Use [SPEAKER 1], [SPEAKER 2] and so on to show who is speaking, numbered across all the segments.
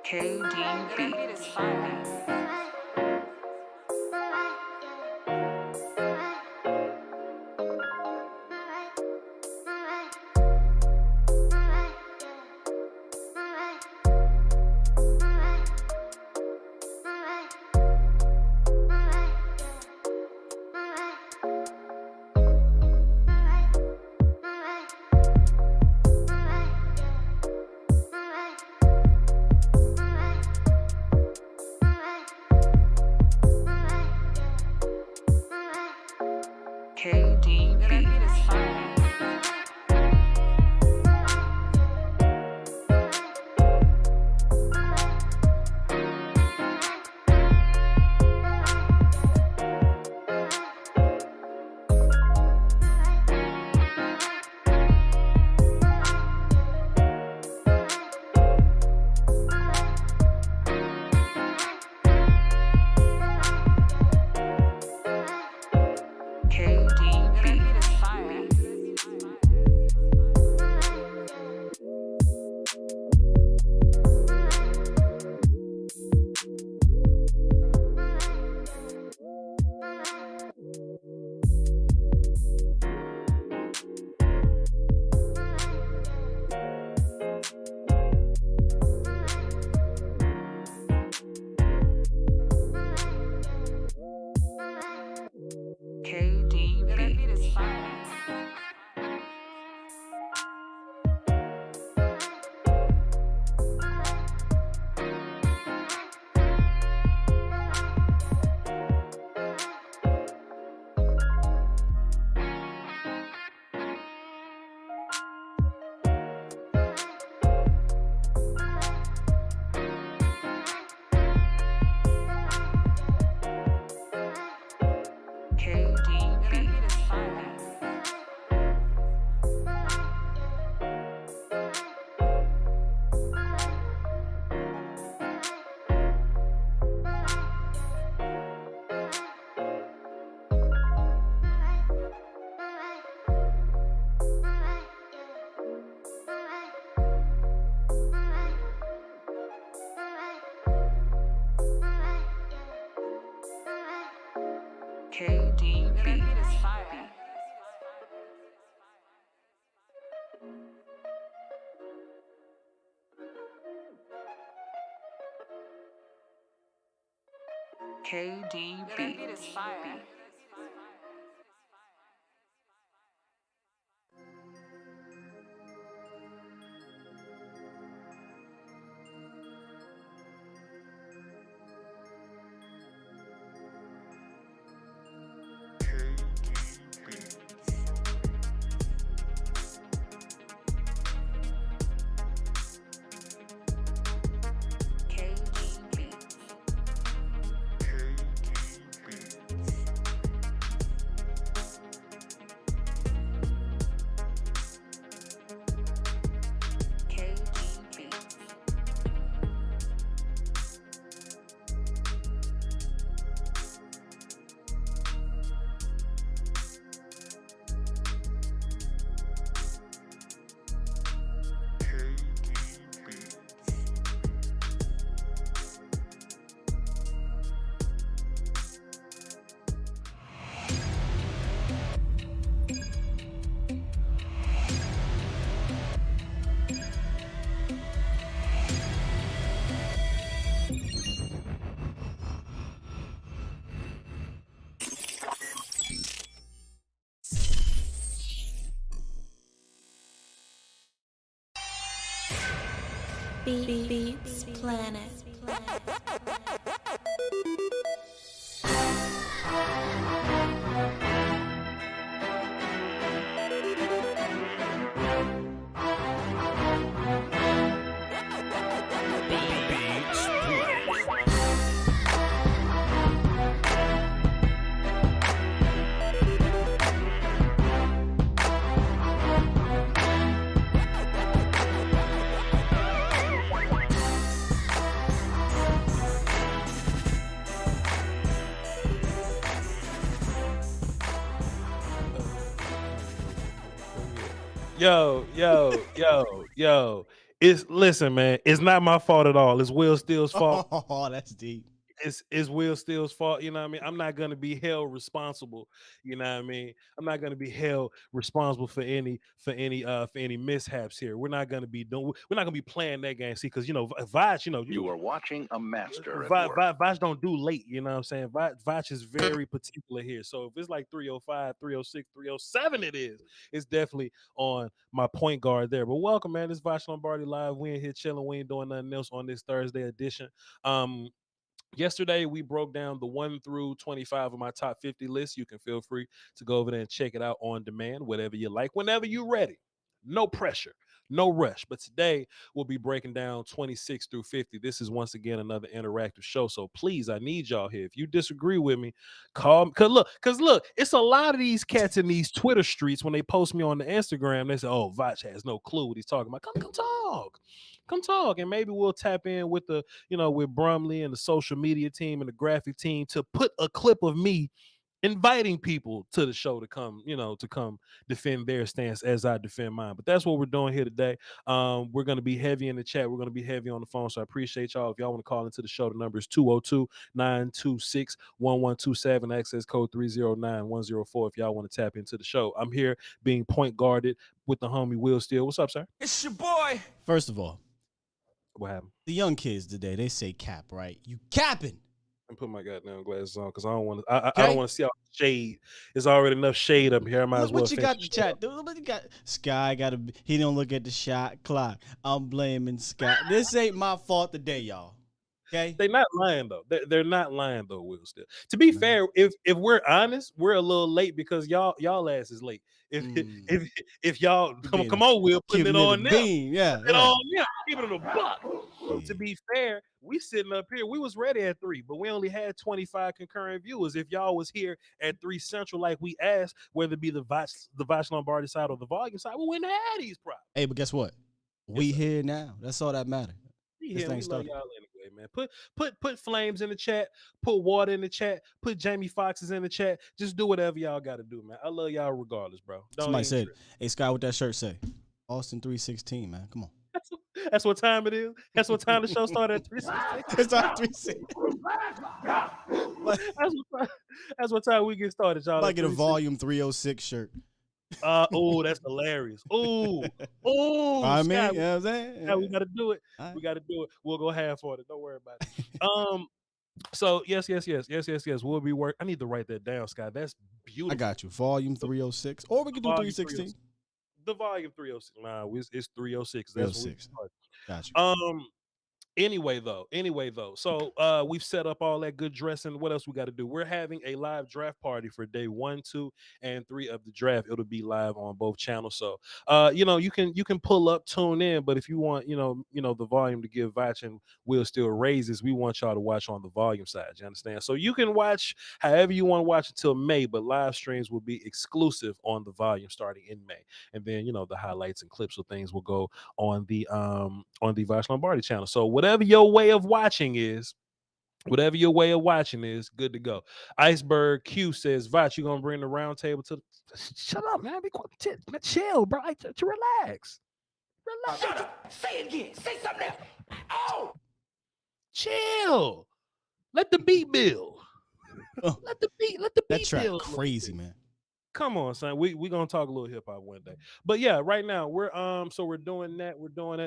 [SPEAKER 1] KD Beats. KD Beats.
[SPEAKER 2] Beats Planet.
[SPEAKER 3] Yo. It's listen, man. It's not my fault at all. It's Will Steele's fault.
[SPEAKER 4] Oh, that's deep.
[SPEAKER 3] It's Will Steele's fault. You know what I mean? I'm not gonna be held responsible. You know what I mean? I'm not gonna be held responsible for any mishaps here. We're not gonna be playing that game. See, because Voch,
[SPEAKER 5] You are watching a master at
[SPEAKER 3] Voch,
[SPEAKER 5] work.
[SPEAKER 3] Voch don't do late. You know what I'm saying? Voch is very particular here. So if it's like 305, 306, 307, it's definitely on my point guard there. But welcome, man. This Voch Lombardi live. We in here chilling. We ain't doing nothing else on this Thursday edition. Yesterday, we broke down the 1 through 25 of my top 50 list. You can feel free to go over there and check it out on demand, whatever you like, whenever you're ready. No pressure, no rush. But today, we'll be breaking down 26 through 50. This is once again another interactive show. So please, I need y'all here. If you disagree with me, call me. Because look, it's a lot of these cats in these Twitter streets when they post me on the Instagram. They say, oh, Voch has no clue what he's talking about. Come talk. Come talk. And maybe we'll tap in with with Brumley and the social media team and the graphic team to put a clip of me inviting people to the show to come, to come defend their stance as I defend mine. But that's what we're doing here today. We're going to be heavy in the chat. We're going to be heavy on the phone. So I appreciate y'all. If y'all want to call into the show, the number is 202-926-1127, access code 309-104 if y'all want to tap into the show. I'm here being point guarded with the homie Will Steele. What's up, sir?
[SPEAKER 6] It's your boy.
[SPEAKER 4] First of all,
[SPEAKER 3] What happened?
[SPEAKER 4] the young kids today, they say cap, right? You capping.
[SPEAKER 3] And put my goddamn glasses on because I don't want to. I don't want to see all the shade. There's already enough shade up here. I might
[SPEAKER 4] Look
[SPEAKER 3] as well.
[SPEAKER 4] what you got
[SPEAKER 3] finish
[SPEAKER 4] to chat. Dude, what you got? Sky got to. He don't look at the shot clock. I'm blaming Sky. This ain't my fault today, y'all. Okay.
[SPEAKER 3] They're not lying though. They're not lying though. Will still. To be fair, if we're honest, we're a little late because y'all ass is late. If y'all come on, Will putting it on them.
[SPEAKER 4] Yeah.
[SPEAKER 3] Put it on them. Give it a buck. To be fair, we sitting up here. We was ready at 3, but we only had 25 concurrent viewers. If y'all was here at 3 Central, like we asked, whether it be the Voch Lombardi side or the volume side, we wouldn't have had these problems.
[SPEAKER 4] Hey, but guess what? We here now. That's all that matters.
[SPEAKER 3] We love y'all anyway, man. Put flames in the chat, put water in the chat, put Jamie Foxx's in the chat. Just do whatever y'all got to do, man. I love y'all regardless, bro.
[SPEAKER 4] Somebody said, "Hey, Sky, what that shirt say?" Austin 316, man. Come on.
[SPEAKER 3] That's what time it is. That's what time the show started at 3:16.
[SPEAKER 4] It's on 316.
[SPEAKER 3] That's what time we get started, y'all.
[SPEAKER 4] I get a volume 306 shirt.
[SPEAKER 3] Oh, that's hilarious. Oh,
[SPEAKER 4] I mean,
[SPEAKER 3] Scott,
[SPEAKER 4] you know what I'm saying?
[SPEAKER 3] yeah, we gotta do it.
[SPEAKER 4] All right.
[SPEAKER 3] We gotta do it. We'll go half on it. Don't worry about it. So yes. We'll be work. I need to write that down, Scott. That's beautiful.
[SPEAKER 4] I got you. Volume 306. Or we can do
[SPEAKER 3] Volume
[SPEAKER 4] 316.
[SPEAKER 3] The volume 306. Nah, it's 306. That's
[SPEAKER 4] 306. Got you.
[SPEAKER 3] Anyway, though. So we've set up all that good dressing. What else we got to do? We're having a live draft party for day 1, 2, and 3 of the draft. It'll be live on both channels. So you can pull up, tune in, but if you want, the volume to give Voch and Will still raises, we want y'all to watch on the volume side. You understand? So you can watch however you want to watch until May, but live streams will be exclusive on the volume starting in May. And then, the highlights and clips of things will go on the Voch Lombardi channel. So whatever your way of watching is, good to go. Iceberg Q says, Voch, you gonna bring the round table to the... Shut up, man. Be quiet. Chill, bro. To relax.
[SPEAKER 6] Say it again. Say something else. Oh!
[SPEAKER 3] Chill. Let the beat build. Let the beat
[SPEAKER 4] That track
[SPEAKER 3] build.
[SPEAKER 4] crazy, man.
[SPEAKER 3] Come on, son. We gonna talk a little hip hop one day. But yeah, right now we're doing that.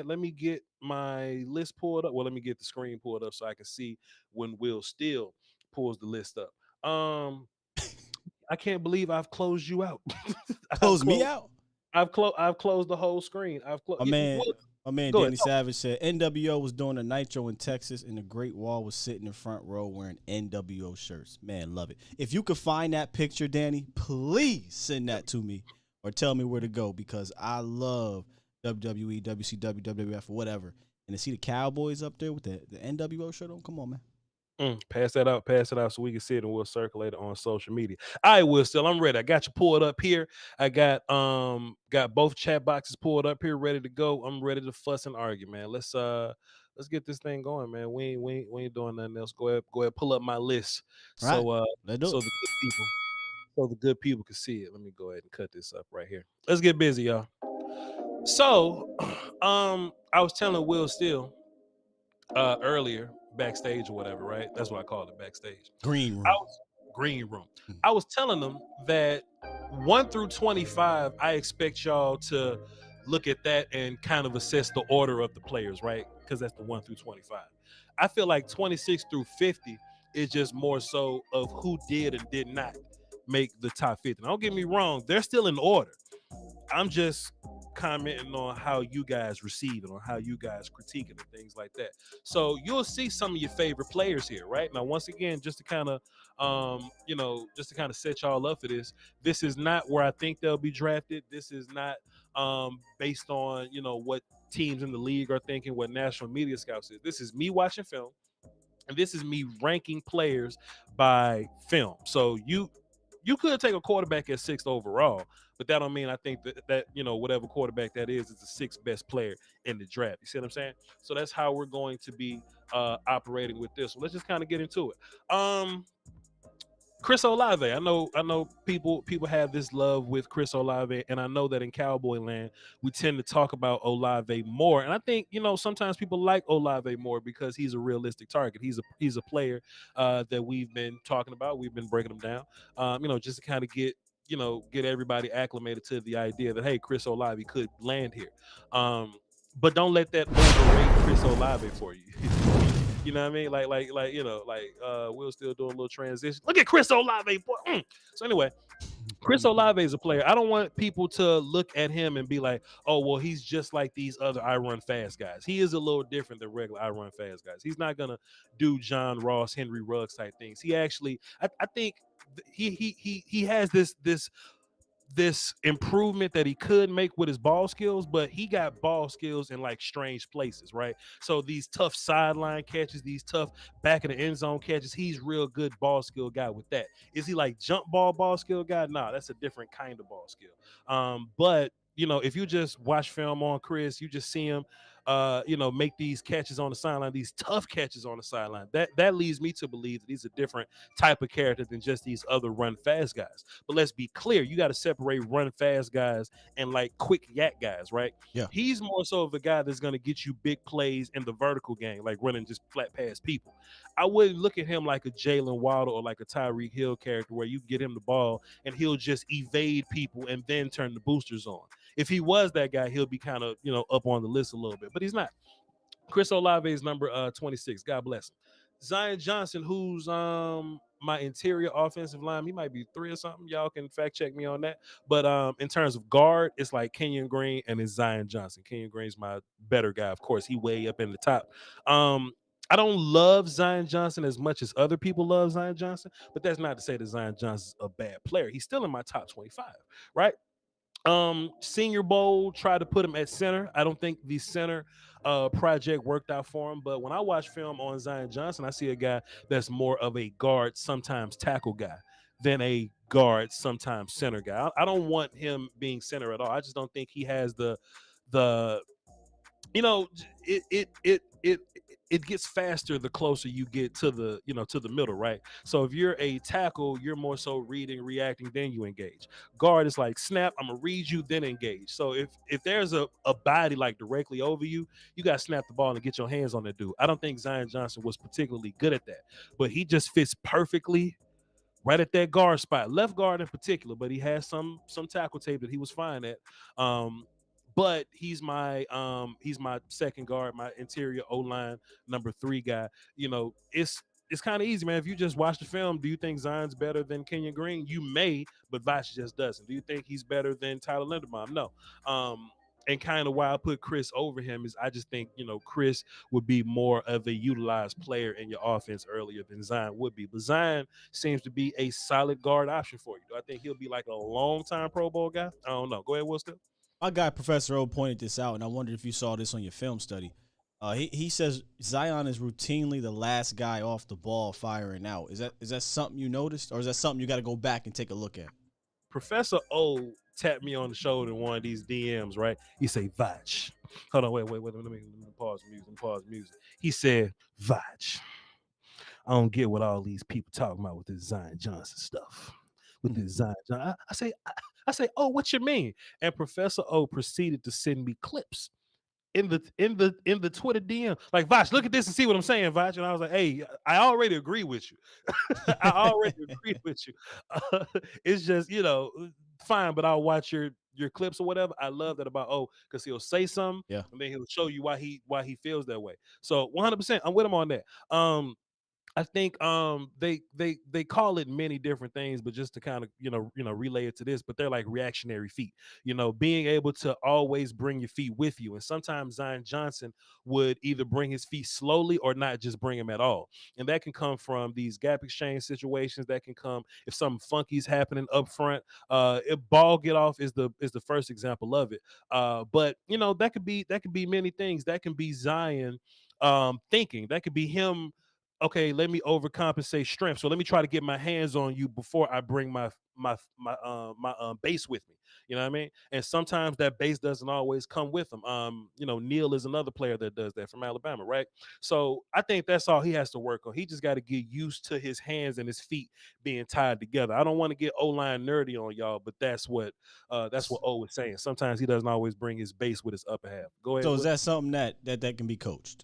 [SPEAKER 3] Let me get my list pulled up. Well, let me get the screen pulled up so I can see when Will Steele pulls the list up. I can't believe I've closed you out.
[SPEAKER 4] Close me out?
[SPEAKER 3] I've closed the whole screen.
[SPEAKER 4] My man Danny Savage said NWO was doing a Nitro in Texas and the Great Wall was sitting in front row wearing NWO shirts. Man, love it. If you could find that picture, Danny, please send that to me or tell me where to go because I love WWE, WCW, WWF, or whatever. And to see the Cowboys up there with the NWO shirt on, come on, man.
[SPEAKER 3] Pass it out so we can see it and we'll circulate it on social media. I will still. I'm ready. I got you pulled up here. I got both chat boxes pulled up here, ready to go. I'm ready to fuss and argue, man. Let's get this thing going, man. We ain't doing nothing else. Go ahead, pull up my list. So the good people can see it. Let me go ahead and cut this up right here. Let's get busy, y'all. So, I was telling Will Steele earlier backstage or whatever, right? That's what I call it, backstage.
[SPEAKER 4] Green room.
[SPEAKER 3] Green room. I was telling them that 1 through 25, I expect y'all to look at that and kind of assess the order of the players, right? Because that's the 1 through 25. I feel like 26 through 50 is just more so of who did and did not make the top 50. Now, don't get me wrong, they're still in order. I'm just commenting on how you guys receive it, on how you guys critique it and things like that. So you'll see some of your favorite players here, right? Now, once again, just to kind of just to kind of set y'all up for this, this is not where I think they'll be drafted. This is not based on, what teams in the league are thinking, what national media scouts is. This is me watching film, and this is me ranking players by film. So you could take a quarterback at 6th overall, but that don't mean I think that whatever quarterback that is the 6th best player in the draft. You see what I'm saying? So that's how we're going to be operating with this. So let's just kind of get into it. Chris Olave. I know people have this love with Chris Olave, and I know that in Cowboy land we tend to talk about Olave more. And I think sometimes people like Olave more because he's a realistic target. He's a player that we've been talking about. We've been breaking him down. Just to kind of get everybody acclimated to the idea that, hey, Chris Olave could land here. But don't let that overrate Chris Olave for you. You know what I mean? We'll still doing a little transition. Look at Chris Olave, boy. So anyway, Chris Olave is a player. I don't want people to look at him and be like, oh, well, he's just like these other I run fast guys. He is a little different than regular I run fast guys. He's not gonna do John Ross, Henry Ruggs type things. He actually, I think he has this improvement that he could make with his ball skills, but he got ball skills in like strange places, right? So these tough sideline catches, these tough back of the end zone catches, he's real good ball skill guy with that. Is he like jump ball skill guy? Nah, that's a different kind of ball skill. But if you just watch film on Chris, you just see him make these catches on the sideline, these tough catches on the sideline. That leads me to believe that he's a different type of character than just these other run fast guys. But let's be clear, you got to separate run fast guys and like quick yak guys, right?
[SPEAKER 4] Yeah.
[SPEAKER 3] He's more so of a guy that's going to get you big plays in the vertical game, like running just flat past people. I wouldn't look at him like a Jalen Waddle or like a Tyreek Hill character where you get him the ball and he'll just evade people and then turn the boosters on. If he was that guy, he'll be kind of, up on the list a little bit, but he's not. Chris Olave is number 26. God bless him. Zion Johnson, who's my interior offensive line, he might be 3 or something. Y'all can fact check me on that. But in terms of guard, it's like Kenyon Green and it's Zion Johnson. Kenyon Green's my better guy. Of course, he way up in the top. I don't love Zion Johnson as much as other people love Zion Johnson, but that's not to say that Zion Johnson's a bad player. He's still in my top 25, right? Senior Bowl tried to put him at center. I don't think the center project worked out for him, but when I watch film on Zion Johnson, I see a guy that's more of a guard, sometimes tackle guy than a guard, sometimes center guy. I don't want him being center at all. I just don't think he has the it gets faster the closer you get to the to the middle, right? So if you're a tackle, you're more so reading, reacting, then you engage. Guard is like snap, I'm gonna read you, then engage. So if there's a body like directly over you, you gotta snap the ball and get your hands on that dude. I don't think Zion Johnson was particularly good at that, but he just fits perfectly right at that guard spot, left guard in particular, but he has some tackle tape that he was fine at. But he's my second guard, my interior O-line number 3 guy. It's kind of easy, man. If you just watch the film, do you think Zion's better than Kenyon Green? You may, but Voch just doesn't. Do you think he's better than Tyler Linderbaum? No. And kind of why I put Chris over him is I just think, Chris would be more of a utilized player in your offense earlier than Zion would be. But Zion seems to be a solid guard option for you. Do I think he'll be like a long-time Pro Bowl guy? I don't know. Go ahead, Will Still.
[SPEAKER 4] My guy, Professor O, pointed this out, and I wondered if you saw this on your film study. He says Zion is routinely the last guy off the ball firing out. Is that something you noticed, or is that something you got to go back and take a look at?
[SPEAKER 3] Professor O tapped me on the shoulder in one of these DMs, right? He say, Voch. Hold on, wait. Let me pause music. He said, Voch, I don't get what all these people talking about with this Zion Johnson stuff. With this Zion Johnson. I I say, oh, what you mean? And Professor O proceeded to send me clips in the Twitter DM. Like, Voch, look at this and see what I'm saying, Voch. And I was like, hey, I already agree with you. I already agree with you. It's just, fine, but I'll watch your clips or whatever. I love that about because he'll say something, and then he'll show you why he feels that way. So 100%, I'm with him on that. I think they call it many different things, but just to kind of relay it to this, but they're like reactionary feet. Being able to always bring your feet with you, and sometimes Zion Johnson would either bring his feet slowly or not just bring them at all, and that can come from these gap exchange situations. That can come if something funky is happening up front. If ball get off is the first example of it. But that could be many things. That can be Zion thinking. That could be him. Okay, let me overcompensate strength. So let me try to get my hands on you before I bring my base with me. You know what I mean? And sometimes that base doesn't always come with him. Neil is another player that does that from Alabama, right? So I think that's all he has to work on. He just got to get used to his hands and his feet being tied together. I don't want to get O-line nerdy on y'all, but that's what O is saying. Sometimes he doesn't always bring his base with his upper half. Go ahead.
[SPEAKER 4] So is that something that can be coached?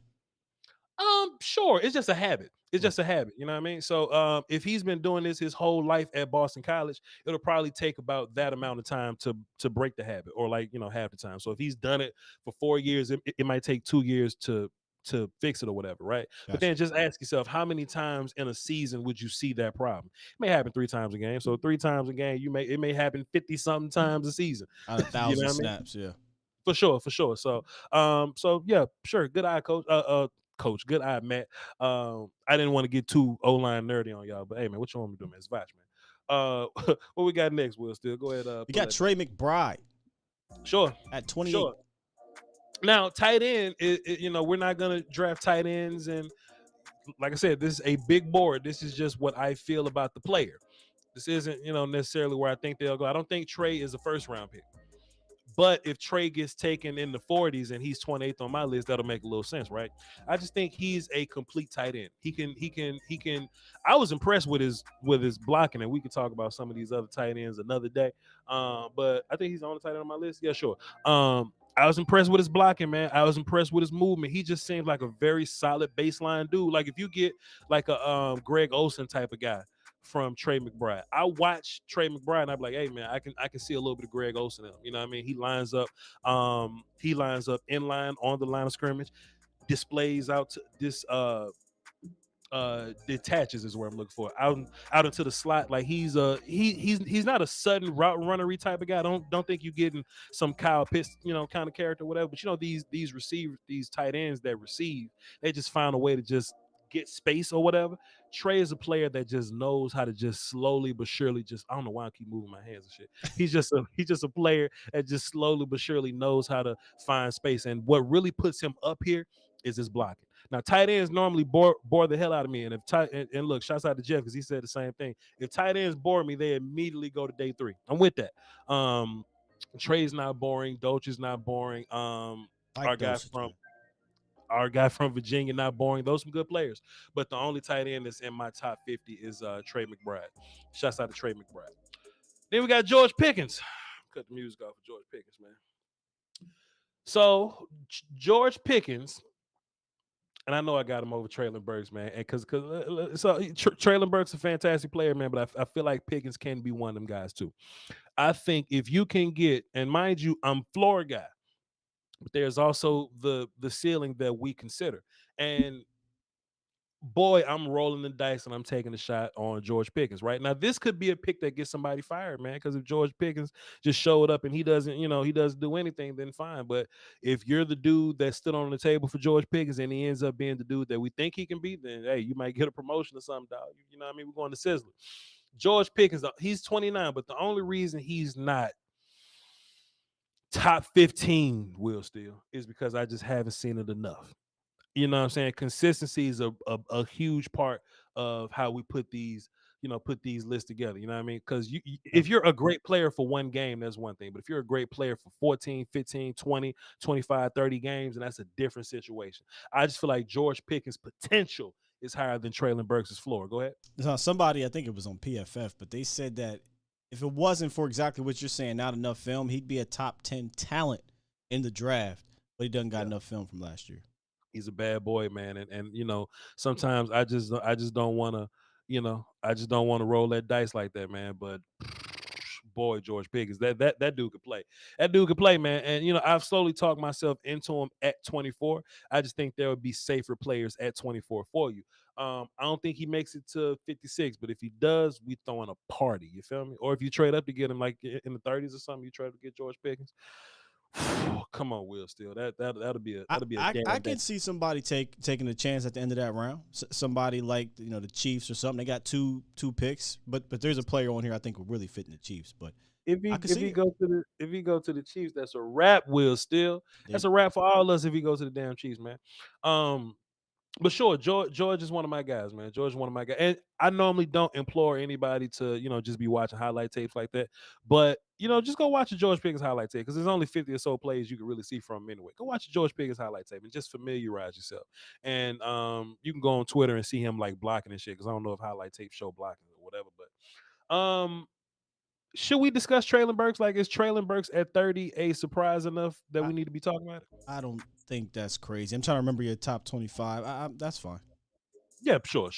[SPEAKER 3] Sure. It's just a habit. It's just a habit. You know what I mean? So if he's been doing this his whole life at Boston College, it'll probably take about that amount of time to break the habit, or half the time. So if he's done it for 4 years, it might take 2 years to fix it or whatever, right? Gotcha. But then just ask yourself, how many times in a season would you see that problem? It may happen 3 times a game. So 3 times a game, it may happen 50-something times a season.
[SPEAKER 4] Out of 1,000 snaps, yeah.
[SPEAKER 3] For sure. So yeah, sure. Good eye, coach. Coach, good eye, Matt. I didn't want to get too O-line nerdy on y'all, but hey, man, what you want me to do, man? It's Voch, man. What we got next, Will? Still, go ahead.
[SPEAKER 4] We got Trey McBride.
[SPEAKER 3] Sure.
[SPEAKER 4] At 28.
[SPEAKER 3] Sure. Now, tight end, we're not gonna draft tight ends, and like I said, this is a big board. This is just what I feel about the player. This isn't, necessarily where I think they'll go. I don't think Trey is a first-round pick. But if Trey gets taken in the 40s and he's 28th on my list, that'll make a little sense, right? I just think he's a complete tight end. He can. I was impressed with his blocking, and we could talk about some of these other tight ends another day. But I think he's on the tight end on my list. Yeah, sure. I was impressed with his blocking, man. I was impressed with his movement. He just seems like a very solid baseline dude. Like if you get like a Greg Olsen type of guy from Trey McBride. I watch Trey McBride and I'm like, hey man, I can see a little bit of Greg Olsen in him. You know what I mean? He lines up in line on the line of scrimmage, displays out to this detaches is where I'm looking for. Out into the slot. Like he's not a sudden route runnery type of guy. Don't think you getting some Kyle Pitts, kind of character, whatever. But these receivers, these tight ends that receive, they just find a way to just get space or whatever. Trey is a player that just knows how to just slowly but surely I don't know why I keep moving my hands and shit. He's just a player that just slowly but surely knows how to find space. And what really puts him up here is his blocking. Now, tight ends normally bore the hell out of me. And and look, shouts out to Jeff because he said the same thing. If tight ends bore me, they immediately go to day 3. I'm with that. Trey's not boring. Dolce is not boring. Our guy from Virginia, not boring. Those some good players. But the only tight end that's in my top 50 is Trey McBride. Shouts out to Trey McBride. Then we got George Pickens. Cut the music off for George Pickens, man. So George Pickens, and I know I got him over Traylon Burks, man. And Traylon Burks a fantastic player, man. But I feel like Pickens can be one of them guys too. I think if you can get, and mind you, I'm floor guy. But there's also the ceiling that we consider. And boy, I'm rolling the dice and I'm taking a shot on George Pickens right now. This could be a pick that gets somebody fired, man, because if George Pickens just showed up and he doesn't do anything, then fine. But if you're the dude that stood on the table for George Pickens and he ends up being the dude that we think he can be, then hey, you might get a promotion or something, dog. You know what I mean? We're going to Sizzler. George Pickens, he's 29, but the only reason he's not top 15 will still is because I just haven't seen it enough. You know what I'm saying? Consistency is a huge part of how we put these lists together. You know what I mean? Because if you're a great player for one game, that's one thing. But if you're a great player for 14, 15, 20, 25, 30 games, and that's a different situation. I just feel like George Pickens' potential is higher than Traylon Burks' floor. Go ahead.
[SPEAKER 4] Somebody, I think it was on PFF, but they said that if it wasn't for exactly what you're saying, not enough film, he'd be a top 10 talent in the draft, but he doesn't got enough film from last year.
[SPEAKER 3] He's a bad boy, man, and sometimes I just don't want to, I just don't want to roll that dice like that, man. But boy, George Pickens, that dude could play. That dude could play, man. And I've slowly talked myself into him at 24. I just think there would be safer players at 24 for you. I don't think he makes it to 56, but if he does, we throwing a party. You feel me? Or if you trade up to get him like in the 30s or something, you try to get George Pickens. Come on, Will. Still, that'll be a
[SPEAKER 4] I can see somebody taking a chance at the end of that round. Somebody like the Chiefs or something. They got two picks, but there's a player on here I think will really fit in the Chiefs. But
[SPEAKER 3] if he go to the Chiefs, that's a wrap. Will Still, that's a wrap for all us if he goes to the damn Chiefs, man. But sure, George is one of my guys, man. George is one of my guys. And I normally don't implore anybody to, just be watching highlight tapes like that. But, just go watch a George Pickens highlight tape because there's only 50 or so plays you can really see from him anyway. Go watch a George Pickens highlight tape and just familiarize yourself. And you can go on Twitter and see him like blocking and shit because I don't know if highlight tapes show blocking or whatever. But should we discuss Treylon Burks? Like, is Treylon Burks at 30 a surprise enough that we need to be talking about it?
[SPEAKER 4] I don't think that's crazy. I'm trying to remember your top 25. That's fine.
[SPEAKER 3] Yeah, sure.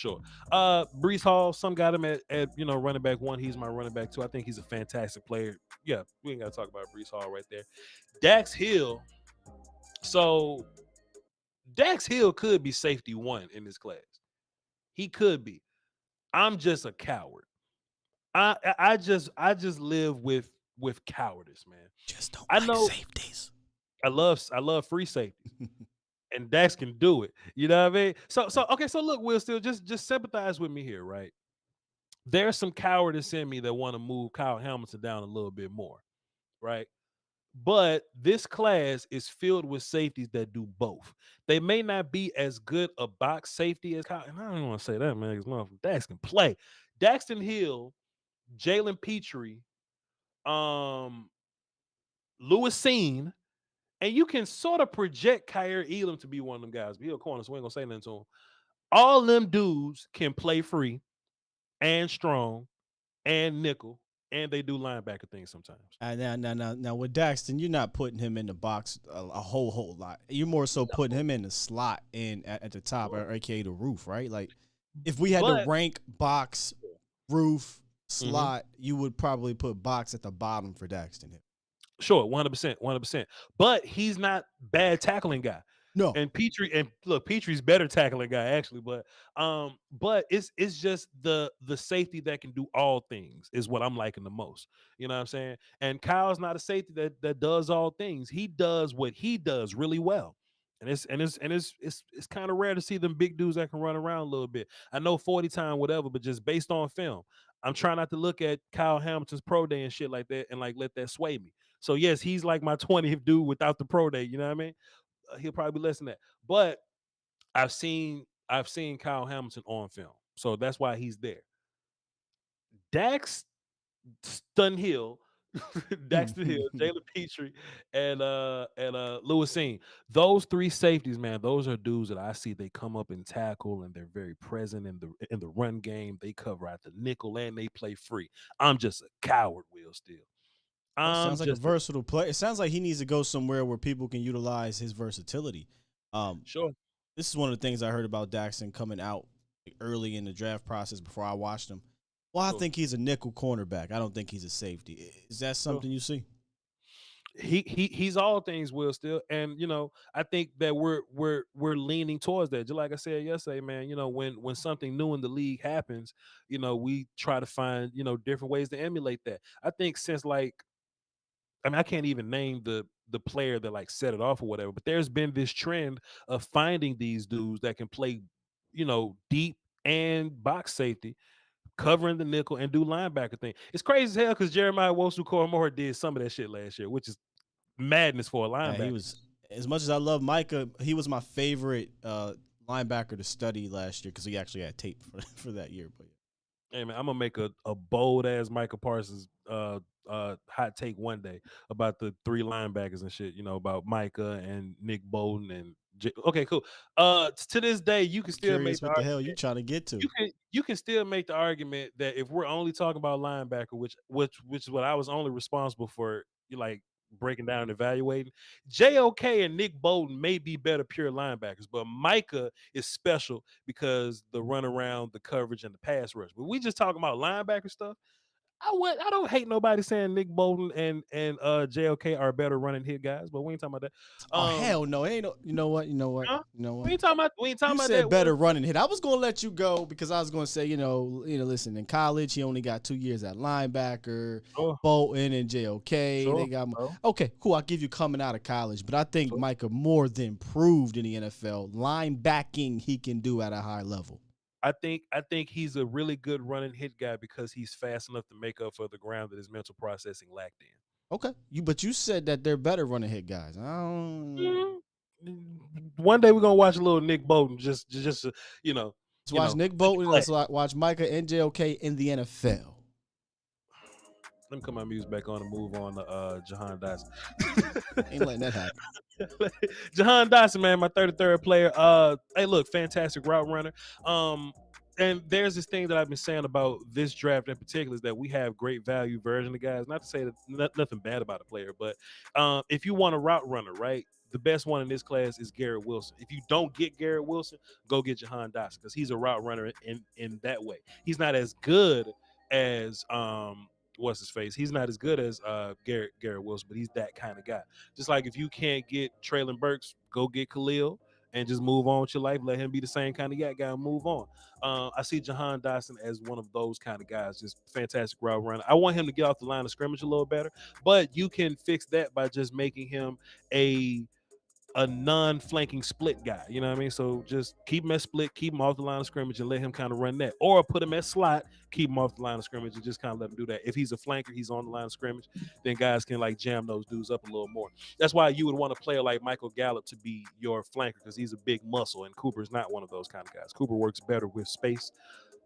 [SPEAKER 3] Breece Hall, some got him at running back 1. He's my running back 2. I think he's a fantastic player. Yeah, we ain't got to talk about Breece Hall right there. Dax Hill. So Dax Hill could be safety 1 in this class. He could be. I'm just a coward. I just live with cowardice, man.
[SPEAKER 4] Just don't
[SPEAKER 3] I
[SPEAKER 4] like
[SPEAKER 3] know
[SPEAKER 4] safeties.
[SPEAKER 3] I love free safety. And Dax can do it. You know what I mean? So okay, so look, Will, still just sympathize with me here, right? There's some cowardice in me that want to move Kyle Hamilton down a little bit more, right? But this class is filled with safeties that do both. They may not be as good a box safety as Kyle. And I don't even want to say that, man, because Dax can play. Daxton Hill, Jalen Pitre, Lewis Seen, and you can sort of project Kyer Elam to be one of them guys. But he'll corner, so we ain't gonna say nothing to him. All them dudes can play free and strong and nickel, and they do linebacker things sometimes.
[SPEAKER 4] Now with Daxton, you're not putting him in the box a whole lot. You're more so putting him in the slot and at the top, or aka the roof, right? Like if we had to rank box, roof, slot, you would probably put box at the bottom for Daxton Hill.
[SPEAKER 3] Sure, 100%. But he's not bad tackling guy.
[SPEAKER 4] No.
[SPEAKER 3] And Petry's better tackling guy actually, but it's just the safety that can do all things is what I'm liking the most. You know what I'm saying? And Kyle's not a safety that does all things. He does what he does really well. And it's kind of rare to see them big dudes that can run around a little bit. I know 40 time whatever, but just based on film, I'm trying not to look at Kyle Hamilton's pro day and shit like that and like let that sway me. So yes, he's like my 20th dude without the pro day. You know what I mean? He'll probably be less than that. But I've seen Kyle Hamilton on film, so that's why he's there. Daxton Hill, Jalen Pitre, and Lewis Seen. Those 3 safeties, man. Those are dudes that I see. They come up and tackle, and they're very present in the run game. They cover out the nickel and they play free. I'm just a coward, Will. Still.
[SPEAKER 4] Sounds like a versatile player. It sounds like he needs to go somewhere where people can utilize his versatility.
[SPEAKER 3] Sure.
[SPEAKER 4] This is one of the things I heard about Daxton coming out early in the draft process before I watched him. Well, I think he's a nickel cornerback. I don't think he's a safety. Is that something you see?
[SPEAKER 3] He's all things, Will, still. And I think that we're leaning towards that. Just like I said yesterday, man, when something new in the league happens, we try to find, different ways to emulate that. I think since I can't even name the player that like set it off or whatever, but there's been this trend of finding these dudes that can play, deep and box safety, covering the nickel and do linebacker thing. It's crazy as hell because Jeremiah Wosu-Koromora did some of that shit last year, which is madness for a linebacker.
[SPEAKER 4] Yeah, he was, as much as I love Micah, he was my favorite linebacker to study last year because he actually had tape for that year. But
[SPEAKER 3] hey man, I'm gonna make a bold ass Micah Parsons hot take one day about the 3 linebackers and shit, about Micah and Nick Bolton and Okay, cool. To this day, you can still make
[SPEAKER 4] Curious
[SPEAKER 3] the
[SPEAKER 4] what the hell you
[SPEAKER 3] argument.
[SPEAKER 4] trying to get to.
[SPEAKER 3] You can still make the argument that if we're only talking about linebacker, which is what I was only responsible for, like breaking down and evaluating. JOK and Nick Bolton may be better pure linebackers, but Micah is special because the run around, the coverage, and the pass rush. But we just talking about linebacker stuff. I don't hate nobody saying Nick Bolton and JOK are better running hit guys, but we ain't talking about that.
[SPEAKER 4] Oh hell no, ain't no. You know what?
[SPEAKER 3] Huh?
[SPEAKER 4] You know what?
[SPEAKER 3] We ain't talking about
[SPEAKER 4] You
[SPEAKER 3] that.
[SPEAKER 4] said better running hit. I was gonna let you go because I was gonna say, listen, in college he only got 2 years at linebacker.
[SPEAKER 3] Sure.
[SPEAKER 4] Bolton and JOK.
[SPEAKER 3] Sure.
[SPEAKER 4] They got okay, cool. I'll give you coming out of college, but I think Micah more than proved in the NFL linebacking he can do at a high level.
[SPEAKER 3] I think he's a really good running hit guy because he's fast enough to make up for the ground that his mental processing lacked in.
[SPEAKER 4] Okay, but you said that they're better running hit guys.
[SPEAKER 3] One day we're gonna watch a little Nick Bolton, just
[SPEAKER 4] Let's watch Nick Bolton. Let's watch Micah and JOK in the NFL.
[SPEAKER 3] Let me cut my music back on and move on to Jahan Dotson.
[SPEAKER 4] Ain't letting that happen.
[SPEAKER 3] Jahan Dotson, man, my 33rd player. Hey, look, fantastic route runner. And there's this thing that I've been saying about this draft in particular is that we have great value version of guys. Not to say that nothing bad about a player, but if you want a route runner, right, the best one in this class is Garrett Wilson. If you don't get Garrett Wilson, go get Jahan Dotson because he's a route runner in that way. He's not as good as what's his face? He's not as good as Garrett Wilson, but he's that kind of guy. Just like if you can't get Traylon Burks, go get Khalil and just move on with your life. Let him be the same kind of guy and move on. I see Jahan Dotson as one of those kind of guys, just fantastic route runner. I want him to get off the line of scrimmage a little better, but you can fix that by just making him a non-flanking split guy. You know what I mean? So just keep him at split, keep him off the line of scrimmage and let him kind of run that. Or put him at slot, keep him off the line of scrimmage and just kind of let him do that. If he's a flanker, he's on the line of scrimmage, then guys can like jam those dudes up a little more. That's why you would want a player like Michael Gallup to be your flanker because he's a big muscle and Cooper's not one of those kind of guys. Cooper works better with space.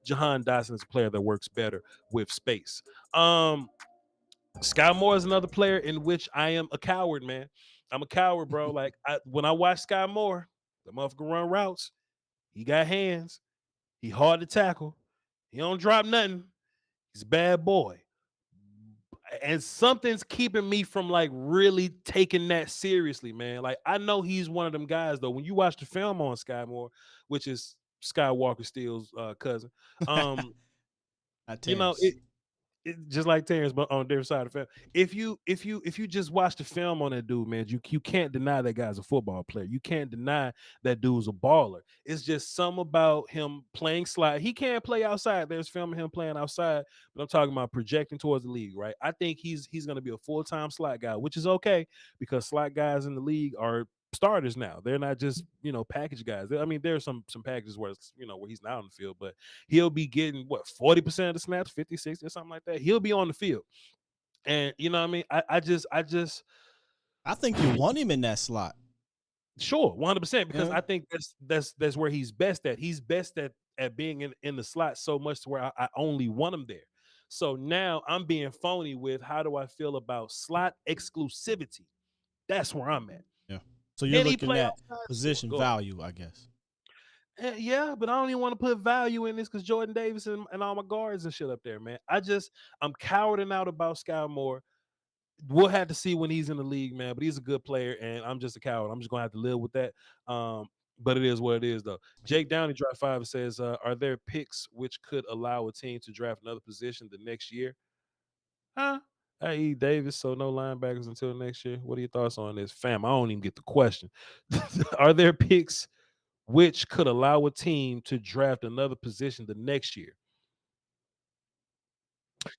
[SPEAKER 3] Jahan Dotson is a player that works better with space. Sky Moore is another player in which I am a coward, man. I'm a coward, bro. Like when I watch Sky Moore, the motherfucker run routes. He got hands. He hard to tackle. He don't drop nothing. He's a bad boy. And something's keeping me from like really taking that seriously, man. Like I know he's one of them guys though. When you watch the film on Sky Moore, which is Skywalker Steele's cousin, just like Terrence, but on a different side of the film. If you just watch the film on that dude, man, you can't deny that guy's a football player. You can't deny that dude's a baller. It's just some about him playing slide. He can't play outside. There's film of him playing outside, but I'm talking about projecting towards the league, right? I think he's going to be a full-time slot guy, which is okay because slot guys in the league are starters now. They're not just package guys. I mean, there's some packages where where he's not on the field, but he'll be getting 40% of the snaps, 50, 60 or something like that. He'll be on the field, and you know what I mean.
[SPEAKER 4] I think you want him in that slot.
[SPEAKER 3] Sure, 100% because I think that's where he's best at. He's best at being in the slot so much to where I only want him there. So now I'm being phony with how do I feel about slot exclusivity? That's where I'm at.
[SPEAKER 4] Yeah. So you're looking at position value, I guess.
[SPEAKER 3] Yeah, but I don't even want to put value in this because Jordan Davis and all my guards and shit up there, man. I'm cowarding out about Sky Moore. We'll have to see when he's in the league, man. But he's a good player, and I'm just a coward. I'm just gonna have to live with that. But it is what it is, though. Jake Downey Drive 5 says, "Are there picks which could allow a team to draft another position the next year?" I.E. Davis, so no linebackers until next year. What are your thoughts on this? Fam, I don't even get the question. Are there picks which could allow a team to draft another position the next year?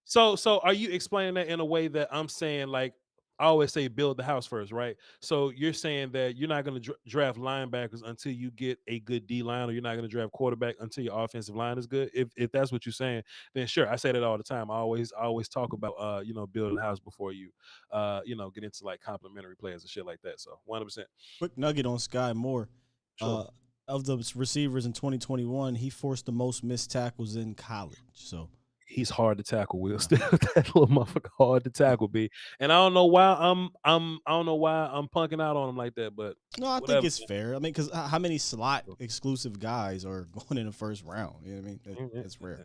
[SPEAKER 3] So are you explaining that in a way that I'm saying, like, I always say build the house first, right? So you're saying that you're not going to draft linebackers until you get a good D line, or you're not going to draft quarterback until your offensive line is good. If that's what you're saying, then sure, I say that all the time. I always talk about building the house before you get into like complimentary players and shit like that. So 100%.
[SPEAKER 4] Quick nugget on Sky Moore.
[SPEAKER 3] Sure.
[SPEAKER 4] Of the receivers in 2021, he forced the most missed tackles in college. So
[SPEAKER 3] He's hard to tackle, Will. Still, that little motherfucker hard to tackle, B. And I don't know why I don't know why I'm punking out on him like that, but
[SPEAKER 4] No, I
[SPEAKER 3] whatever,
[SPEAKER 4] think it's
[SPEAKER 3] man.
[SPEAKER 4] fair. I mean, because how many slot exclusive guys are going in the first round? You know what I mean? That's rare.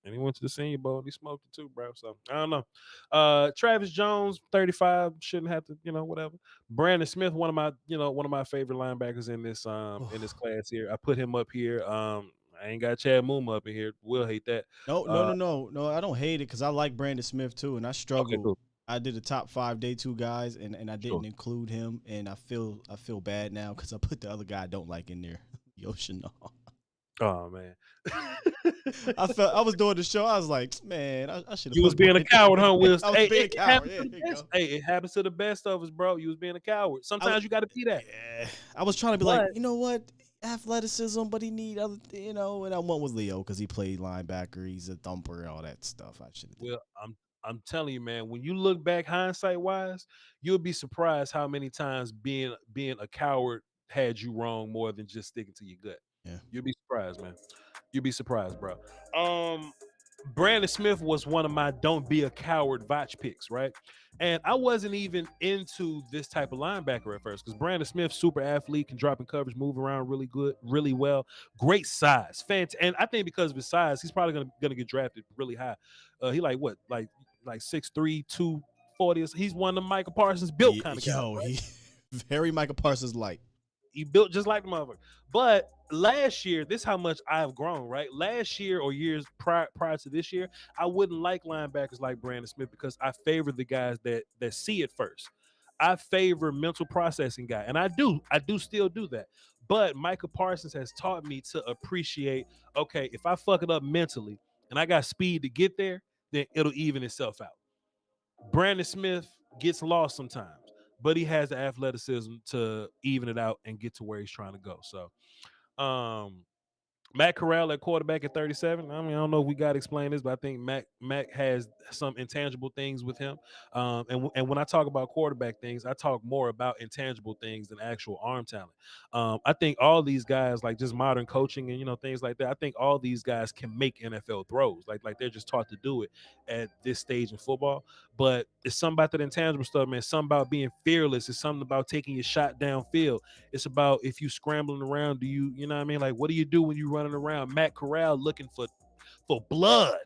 [SPEAKER 3] And he went to the Senior Bowl and he smoked it too, bro. So I don't know. Travis Jones, 35, shouldn't have to, whatever. Brandon Smith, one of my favorite linebackers in this class here. I put him up here. I ain't got Chad Mooma up in here. We'll hate that.
[SPEAKER 4] No. I don't hate it because I like Brandon Smith too, and I struggled.
[SPEAKER 3] Okay, cool.
[SPEAKER 4] I did the top 5 day 2 guys, and I didn't include him, and I feel bad now because I put the other guy I don't like in there, Yoshino.
[SPEAKER 3] Oh man,
[SPEAKER 4] I was doing the show. I was like, man, I should have.
[SPEAKER 3] You was being a coward, huh, Will?
[SPEAKER 4] I was being a coward.
[SPEAKER 3] It happens to the best of us, bro. You was being a coward. Sometimes you got to be that.
[SPEAKER 4] Yeah, I was trying to be like, you know what? Athleticism, but he need other, and I went with Leo because he played linebacker. He's a thumper, all that stuff. I should have.
[SPEAKER 3] Well, I'm telling you, man. When you look back, hindsight wise, you'll be surprised how many times being a coward had you wrong more than just sticking to your gut.
[SPEAKER 4] Yeah,
[SPEAKER 3] you'll be surprised, man. You'll be surprised, bro. Brandon Smith was one of my don't be a coward Voch picks, right? And I wasn't even into this type of linebacker at first because Brandon Smith, super athlete, can drop in coverage, move around really good, really well. Great size. And I think because of his size, he's probably gonna get drafted really high. He like 6'3", 240. He's one of the Michael Parsons built kind of guy. Right?
[SPEAKER 4] He very Michael Parsons light.
[SPEAKER 3] He built just like the motherfucker. But last year, this is how much I've grown, right? Last year or years prior to this year, I wouldn't like linebackers like Brandon Smith because I favor the guys that see it first. I favor mental processing guy, and I do still do that. But Michael Parsons has taught me to appreciate, okay, if I fuck it up mentally and I got speed to get there, then it'll even itself out. Brandon Smith gets lost sometimes, but he has the athleticism to even it out and get to where he's trying to go. So, Matt Corral at quarterback at 37. I mean, I don't know if we got to explain this, but I think Mac has some intangible things with him. And when I talk about quarterback things, I talk more about intangible things than actual arm talent. I think all these guys, like just modern coaching and things like that, I think all these guys can make NFL throws. Like they're just taught to do it at this stage in football. But it's something about that intangible stuff, man. Something about being fearless. It's something about taking your shot downfield. It's about if you scrambling around, do you know what I mean? Like, what do you do when you running around? Matt Corral looking for blood.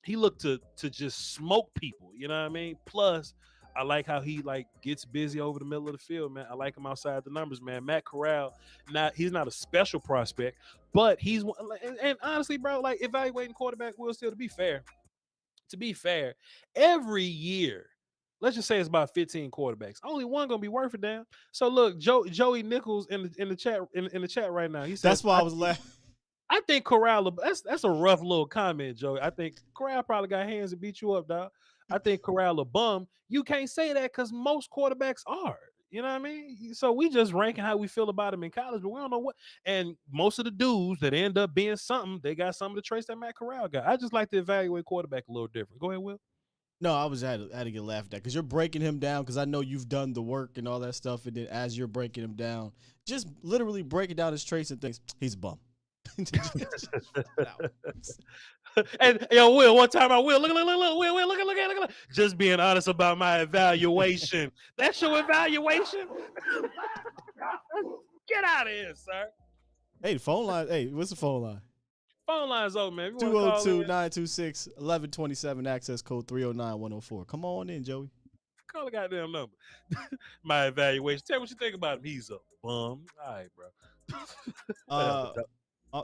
[SPEAKER 3] He looked to just smoke people, you know what I mean? Plus, I like how he gets busy over the middle of the field, man. I like him outside the numbers, man. Matt Corral, he's not a special prospect, but he's and honestly, bro, evaluating quarterback will still to be fair, every year, let's just say it's about 15 quarterbacks. Only one gonna be worth it, damn. So look, Joey Nichols in the chat right now. He says
[SPEAKER 4] that's why I was laughing.
[SPEAKER 3] I think Corral. That's a rough little comment, Joey. I think Corral probably got hands to beat you up, dog. I think Corral a bum. You can't say that because most quarterbacks are. You know what I mean? So we just ranking how we feel about him in college, but we don't know what. And most of the dudes that end up being something, they got some of the traits that Matt Corral got. I just like to evaluate quarterback a little different. Go ahead, Will.
[SPEAKER 4] No, I had to get laughed at because you're breaking him down because I know you've done the work and all that stuff, and then as you're breaking him down, just literally breaking down his traits and things, he's a bum.
[SPEAKER 3] And Will, one time look, Will, look. Just being honest about my evaluation. That's your evaluation? Get out of here, sir.
[SPEAKER 4] Hey, the phone line. Hey, what's the phone line?
[SPEAKER 3] Phone line's open, man.
[SPEAKER 4] 202-926-1127, access code 309-104. Come on in, Joey.
[SPEAKER 3] Call the goddamn number. My evaluation. Tell me what you think about him. He's a bum. All right, bro.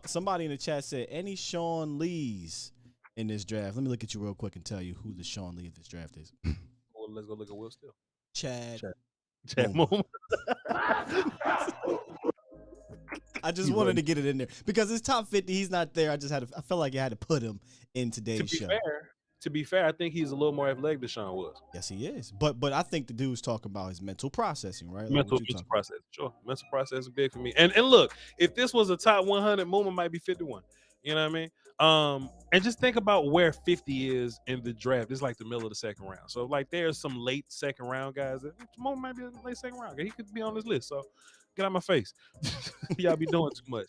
[SPEAKER 4] Somebody in the chat said, any Sean Lees in this draft? Let me look at you real quick and tell you who the Sean Lee of this draft is.
[SPEAKER 3] Well, let's go look at Will still.
[SPEAKER 4] Chad
[SPEAKER 3] Moom.
[SPEAKER 4] I just wanted to get it in there because his top 50, he's not there. I felt like I had to put him in today's show.
[SPEAKER 3] To be fair, I think he's a little more athletic than Sean was.
[SPEAKER 4] Yes, he is. But I think the dude's talking about his mental processing, right?
[SPEAKER 3] Mental processing, sure. Mental processing is big for me. And look, if this was a top 100, Mooma might be 51. You know what I mean? And just think about where 50 is in the draft. It's like the middle of the second round. So there's some late second round guys that Mooma might be a late second round guy. He could be on this list. So get out my face. Y'all be doing too much.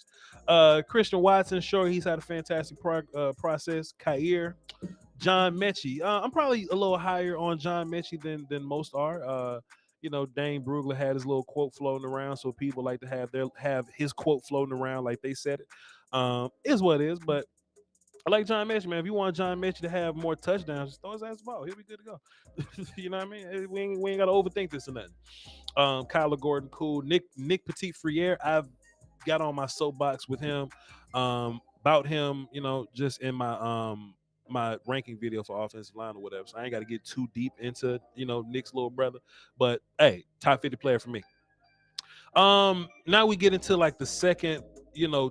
[SPEAKER 3] Christian Watson, sure, he's had a fantastic process. Kair, John Mechie. I'm probably a little higher on John Mechie than most are. Dane Brugler had his little quote floating around, so people like to have his quote floating around like they said it. Is what it is, but I like John Mechie, man. If you want John Mechie to have more touchdowns, just throw his ass the ball. He'll be good to go. You know what I mean? We ain't got to overthink this or nothing. Kyler Gordon, cool. Nick Petit-Friere, I've got on my soapbox with him about him, just in my ranking video for offensive line or whatever. So I ain't got to get too deep into, Nick's little brother. But hey, top 50 player for me. Now we get into like the second,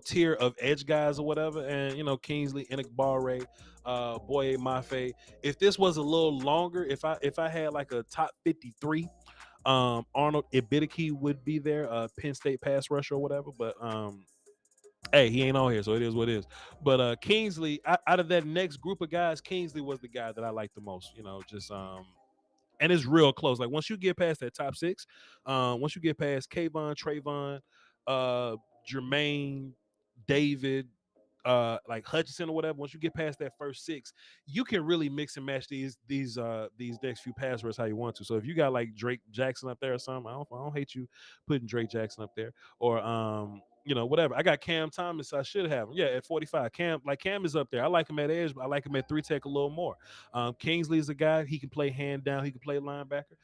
[SPEAKER 3] tier of edge guys or whatever, and Kingsley, Enikbare, Boye Mafe. If this was a little longer, if I had like a top 53, Arnold Ibidiki would be there, Penn State pass rusher or whatever. But hey, he ain't on here, so it is what it is. But Kingsley, out of that next group of guys, Kingsley was the guy that I liked the most. And it's real close. Like once you get past that top six, once you get past Kayvon, Trayvon, Jermaine, David, like Hutchinson or whatever, once you get past that first six, you can really mix and match these next few pass rush how you want to. So if you got like Drake Jackson up there or something, I don't hate you putting Drake Jackson up there, or whatever. I got Cam Thomas. I should have him. Yeah, at 45. Cam is up there. I like him at edge, but I like him at 3-tech a little more. Kingsley is a guy. He can play hand down. He can play linebacker.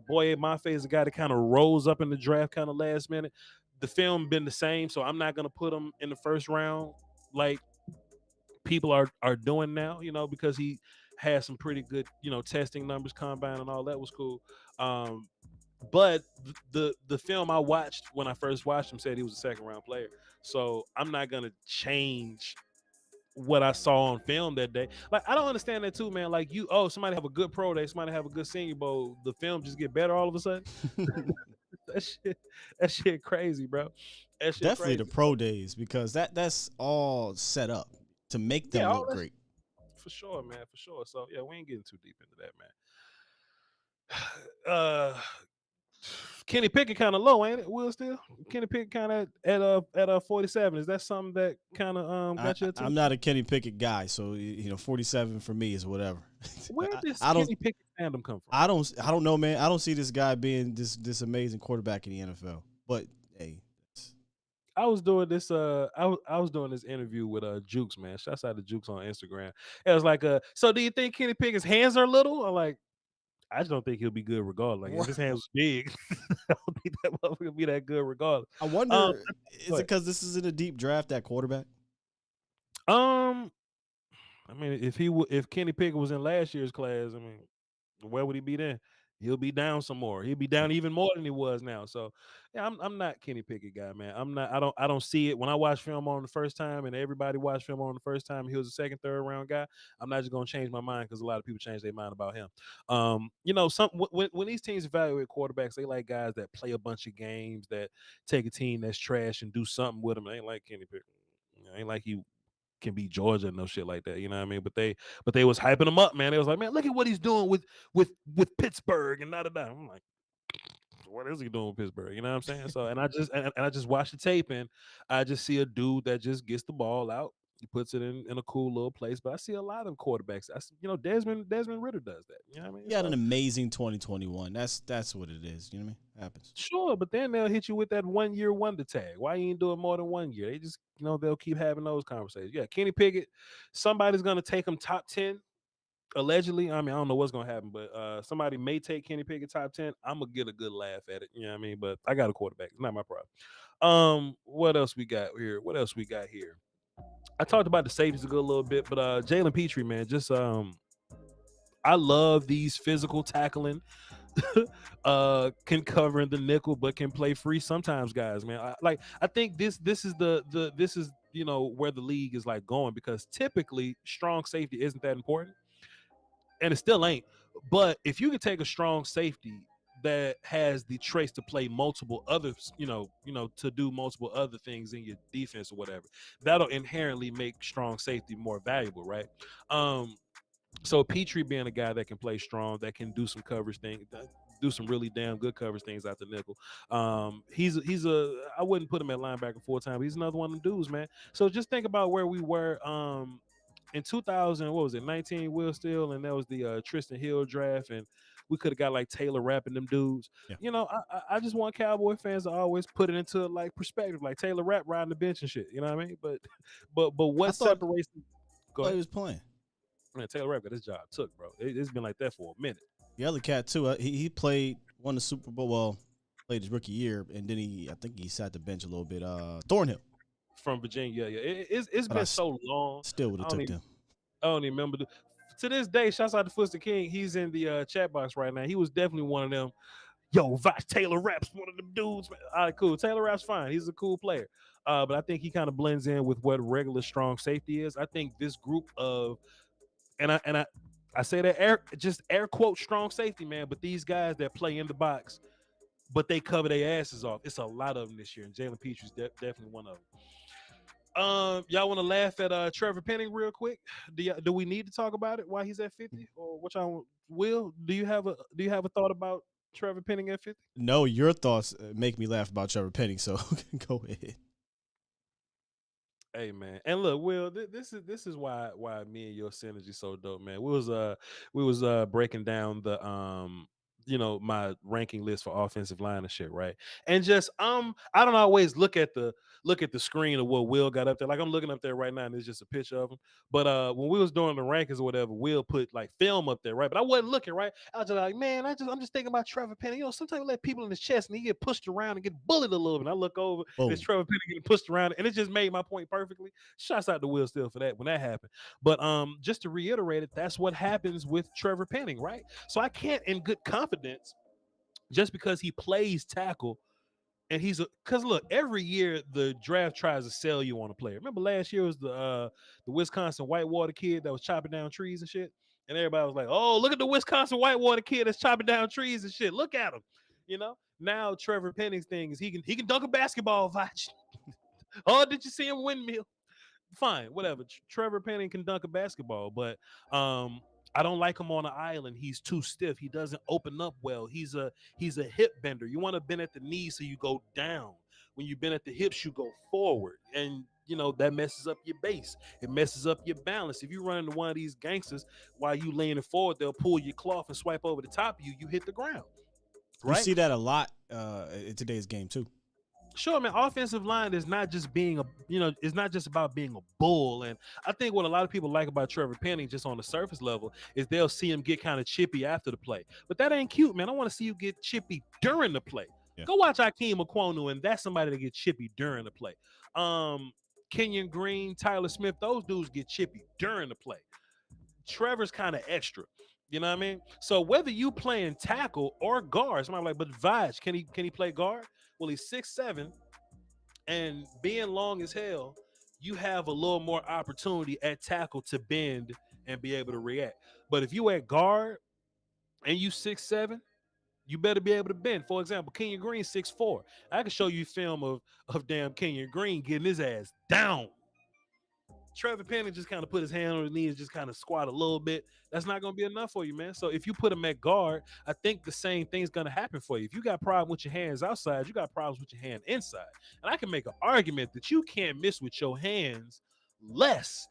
[SPEAKER 3] Boye Mafe is a guy that kind of rose up in the draft kind of last minute. The film been the same, so I'm not going to put him in the first round like people are doing now, because he had some pretty good, testing numbers, combine and all that was cool. But the film I watched when I first watched him said he was a second round player. So I'm not gonna change what I saw on film that day. Like I don't understand that too, man. Like somebody have a good pro day, somebody have a good Senior Bowl, the film just get better all of a sudden. that shit crazy, bro. That shit
[SPEAKER 4] Definitely
[SPEAKER 3] crazy.
[SPEAKER 4] the pro days, because that's all set up to make them look great.
[SPEAKER 3] For sure, man. For sure. So yeah, we ain't getting too deep into that, man. Kenny Pickett kind of low, ain't it? Will still Kenny Pickett kind of at 47. Is that something that kind of got you?
[SPEAKER 4] I'm not a Kenny Pickett guy, so 47 for me is whatever.
[SPEAKER 3] Where does Kenny Pickett fandom come from?
[SPEAKER 4] I don't know, man. I don't see this guy being this amazing quarterback in the NFL. But hey,
[SPEAKER 3] I was doing this. I was doing this interview with Jukes, man. Shouts out to Jukes on Instagram. It was like, so do you think Kenny Pickett's hands are little? I'm like, I just don't think he'll be good regardless. Like, if his hands was big, I don't think that motherfucker will be that good regardless.
[SPEAKER 4] I wonder, is it because this is in a deep draft at quarterback?
[SPEAKER 3] I mean, if Kenny Pickett was in last year's class, I mean, where would he be then? He'll be down some more. He'll be down even more than he was now. So, yeah, I'm not Kenny Pickett guy, man. I'm not. I don't see it when I watch film on the first time, and everybody watched film on the first time. He was a second, third round guy. I'm not just gonna change my mind because a lot of people change their mind about him. When these teams evaluate quarterbacks, they like guys that play a bunch of games, that take a team that's trash and do something with them. It ain't like Kenny Pickett. It ain't like he can beat Georgia and no shit like that, you know what I mean? But they was hyping him up, man. They was like, man, look at what he's doing with Pittsburgh and da. I'm like, what is he doing with Pittsburgh? You know what I'm saying? So and I just watched the tape, and I just see a dude that just gets the ball out, he puts it in a cool little place. But I see a lot of quarterbacks. Desmond Ritter does that. You know what I mean?
[SPEAKER 4] He had an amazing 2021. That's what it is. You know what I mean? Happens.
[SPEAKER 3] Sure, but then they'll hit you with that 1 year wonder tag. Why you ain't doing more than 1 year? They just, they'll keep having those conversations. Yeah, Kenny Pickett, somebody's gonna take him top 10. Allegedly, I mean, I don't know what's gonna happen, but somebody may take Kenny Pickett top 10. I'm gonna get a good laugh at it. You know what I mean? But I got a quarterback. It's not my problem. What else we got here? I talked about the safeties a good little bit, but Jalen Pitre, man, just I love these physical tackling, can cover in the nickel, but can play free sometimes, guys. Man, I think this is this is where the league is like going, because typically strong safety isn't that important, and it still ain't. But if you can take a strong safety that has the traits to play multiple others, to do multiple other things in your defense or whatever, that'll inherently make strong safety more valuable, right? So Pitre being a guy that can play strong, that can do some coverage things, do some really damn good coverage things out the nickel. I wouldn't put him at linebacker full time. He's another one of them dudes, man. So just think about where we were in 2000, what was it, 19 Will Steele, and that was the Tristan Hill draft, and we could have got like Taylor Rapp and them dudes.
[SPEAKER 4] Yeah.
[SPEAKER 3] You know, I just want Cowboy fans to always put it into like perspective, like Taylor Rapp riding the bench and shit. You know what I mean? But what separates? Go ahead.
[SPEAKER 4] He was playing.
[SPEAKER 3] Man, Taylor Rapp got his job took, bro. It's been like that for a minute.
[SPEAKER 4] The other cat too. He played, won the Super Bowl. Well, played his rookie year, and then I think he sat the bench a little bit. Thornhill
[SPEAKER 3] From Virginia, yeah. It's been so long.
[SPEAKER 4] Still would have took them.
[SPEAKER 3] I don't even remember. To this day, shouts out to Fuster King. He's in the chat box right now. He was definitely one of them. Yo, Voch Taylor Rapp's one of them dudes. Man. All right, cool. Taylor Rapp's fine. He's a cool player. But I think he kind of blends in with what regular strong safety is. I think this group of, and I say that air quote strong safety, man. But these guys that play in the box, but they cover their asses off. It's a lot of them this year, and Jalen Pitre is definitely one of them. Y'all want to laugh at Trevor Penning real quick? Do we need to talk about it? Why he's at 50, or what y'all will? Do you have a thought about Trevor Penning at 50?
[SPEAKER 4] No, your thoughts make me laugh about Trevor Penning. So go ahead.
[SPEAKER 3] Hey man, and look, Will, this is why me and your synergy so dope, man. We was breaking down the my ranking list for offensive line and shit, right? And just I don't always look at the screen of what Will got up there. Like I'm looking up there right now, and it's just a picture of him. But when we was doing the rankings or whatever, Will put like film up there, right? But I wasn't looking, right? I was just like, man, I'm just thinking about Trevor Penning. You know, sometimes we let people in his chest and he get pushed around and get bullied a little bit. And I look over, it's Trevor Penning getting pushed around, and it just made my point perfectly. Shouts out to Will Steele for that when that happened. But just to reiterate it, that's what happens with Trevor Penning, right? So I can't, in good confidence, just because he plays tackle, and because look, every year the draft tries to sell you on a player. Remember last year was the Wisconsin Whitewater kid that was chopping down trees and shit, and everybody was like, "Oh, look at the Wisconsin Whitewater kid that's chopping down trees and shit. Look at him." You know. Now Trevor Penning's thing is he can dunk a basketball. Voch. Oh, did you see him windmill? Fine, whatever. Trevor Penning can dunk a basketball, but I don't like him on an island. He's too stiff. He doesn't open up well. He's a hip bender. You want to bend at the knees so you go down. When you bend at the hips, you go forward. And, that messes up your base. It messes up your balance. If you run into one of these gangsters while you leaning forward, they'll pull your cloth and swipe over the top of you. You hit the ground. Right?
[SPEAKER 4] You see that a lot in today's game, too.
[SPEAKER 3] Sure, man. Offensive line is not just being it's not just about being a bull. And I think what a lot of people like about Trevor Penning, just on the surface level, is they'll see him get kind of chippy after the play. But that ain't cute, man. I want to see you get chippy during the play. Yeah. Go watch Akeem Okwonu, and that's somebody that gets chippy during the play. Kenyon Green, Tyler Smith, those dudes get chippy during the play. Trevor's kind of extra. You know what I mean? So whether you playing tackle or guard, somebody like, but Voch, can he play guard? Well, he's 6'7", and being long as hell, you have a little more opportunity at tackle to bend and be able to react. But if you at guard and you 6'7", you better be able to bend. For example, Kenyon Green 6'4". I can show you film of damn Kenyon Green getting his ass down. Trevor Penning just kind of put his hand on his knees, just kind of squat a little bit. That's not going to be enough for you, man. So if you put him at guard, I think the same thing's going to happen for you. If you got problem with your hands outside, you got problems with your hand inside. And I can make an argument that you can't miss with your hands less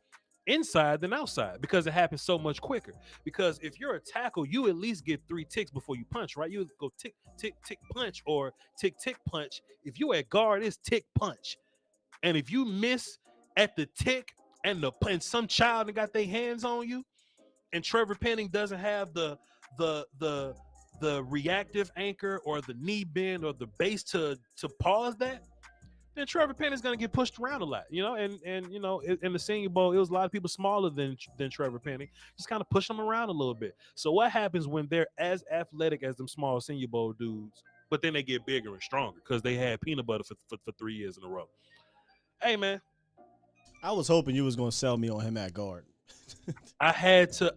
[SPEAKER 3] inside than outside because it happens so much quicker. Because if you're a tackle, you at least get 3 ticks before you punch, right? You go tick, tick, tick, punch, or tick, tick, punch. If you at guard, it's tick, punch. And if you miss at the tick, and some child that got their hands on you, and Trevor Penning doesn't have the reactive anchor or the knee bend or the base to pause that, then Trevor Penning's gonna get pushed around a lot, And in the Senior Bowl, it was a lot of people smaller than Trevor Penning, just kind of push them around a little bit. So what happens when they're as athletic as them small Senior Bowl dudes, but then they get bigger and stronger because they had peanut butter for 3 years in a row? Hey man.
[SPEAKER 4] I was hoping you was gonna sell me on him at guard.
[SPEAKER 3] I had to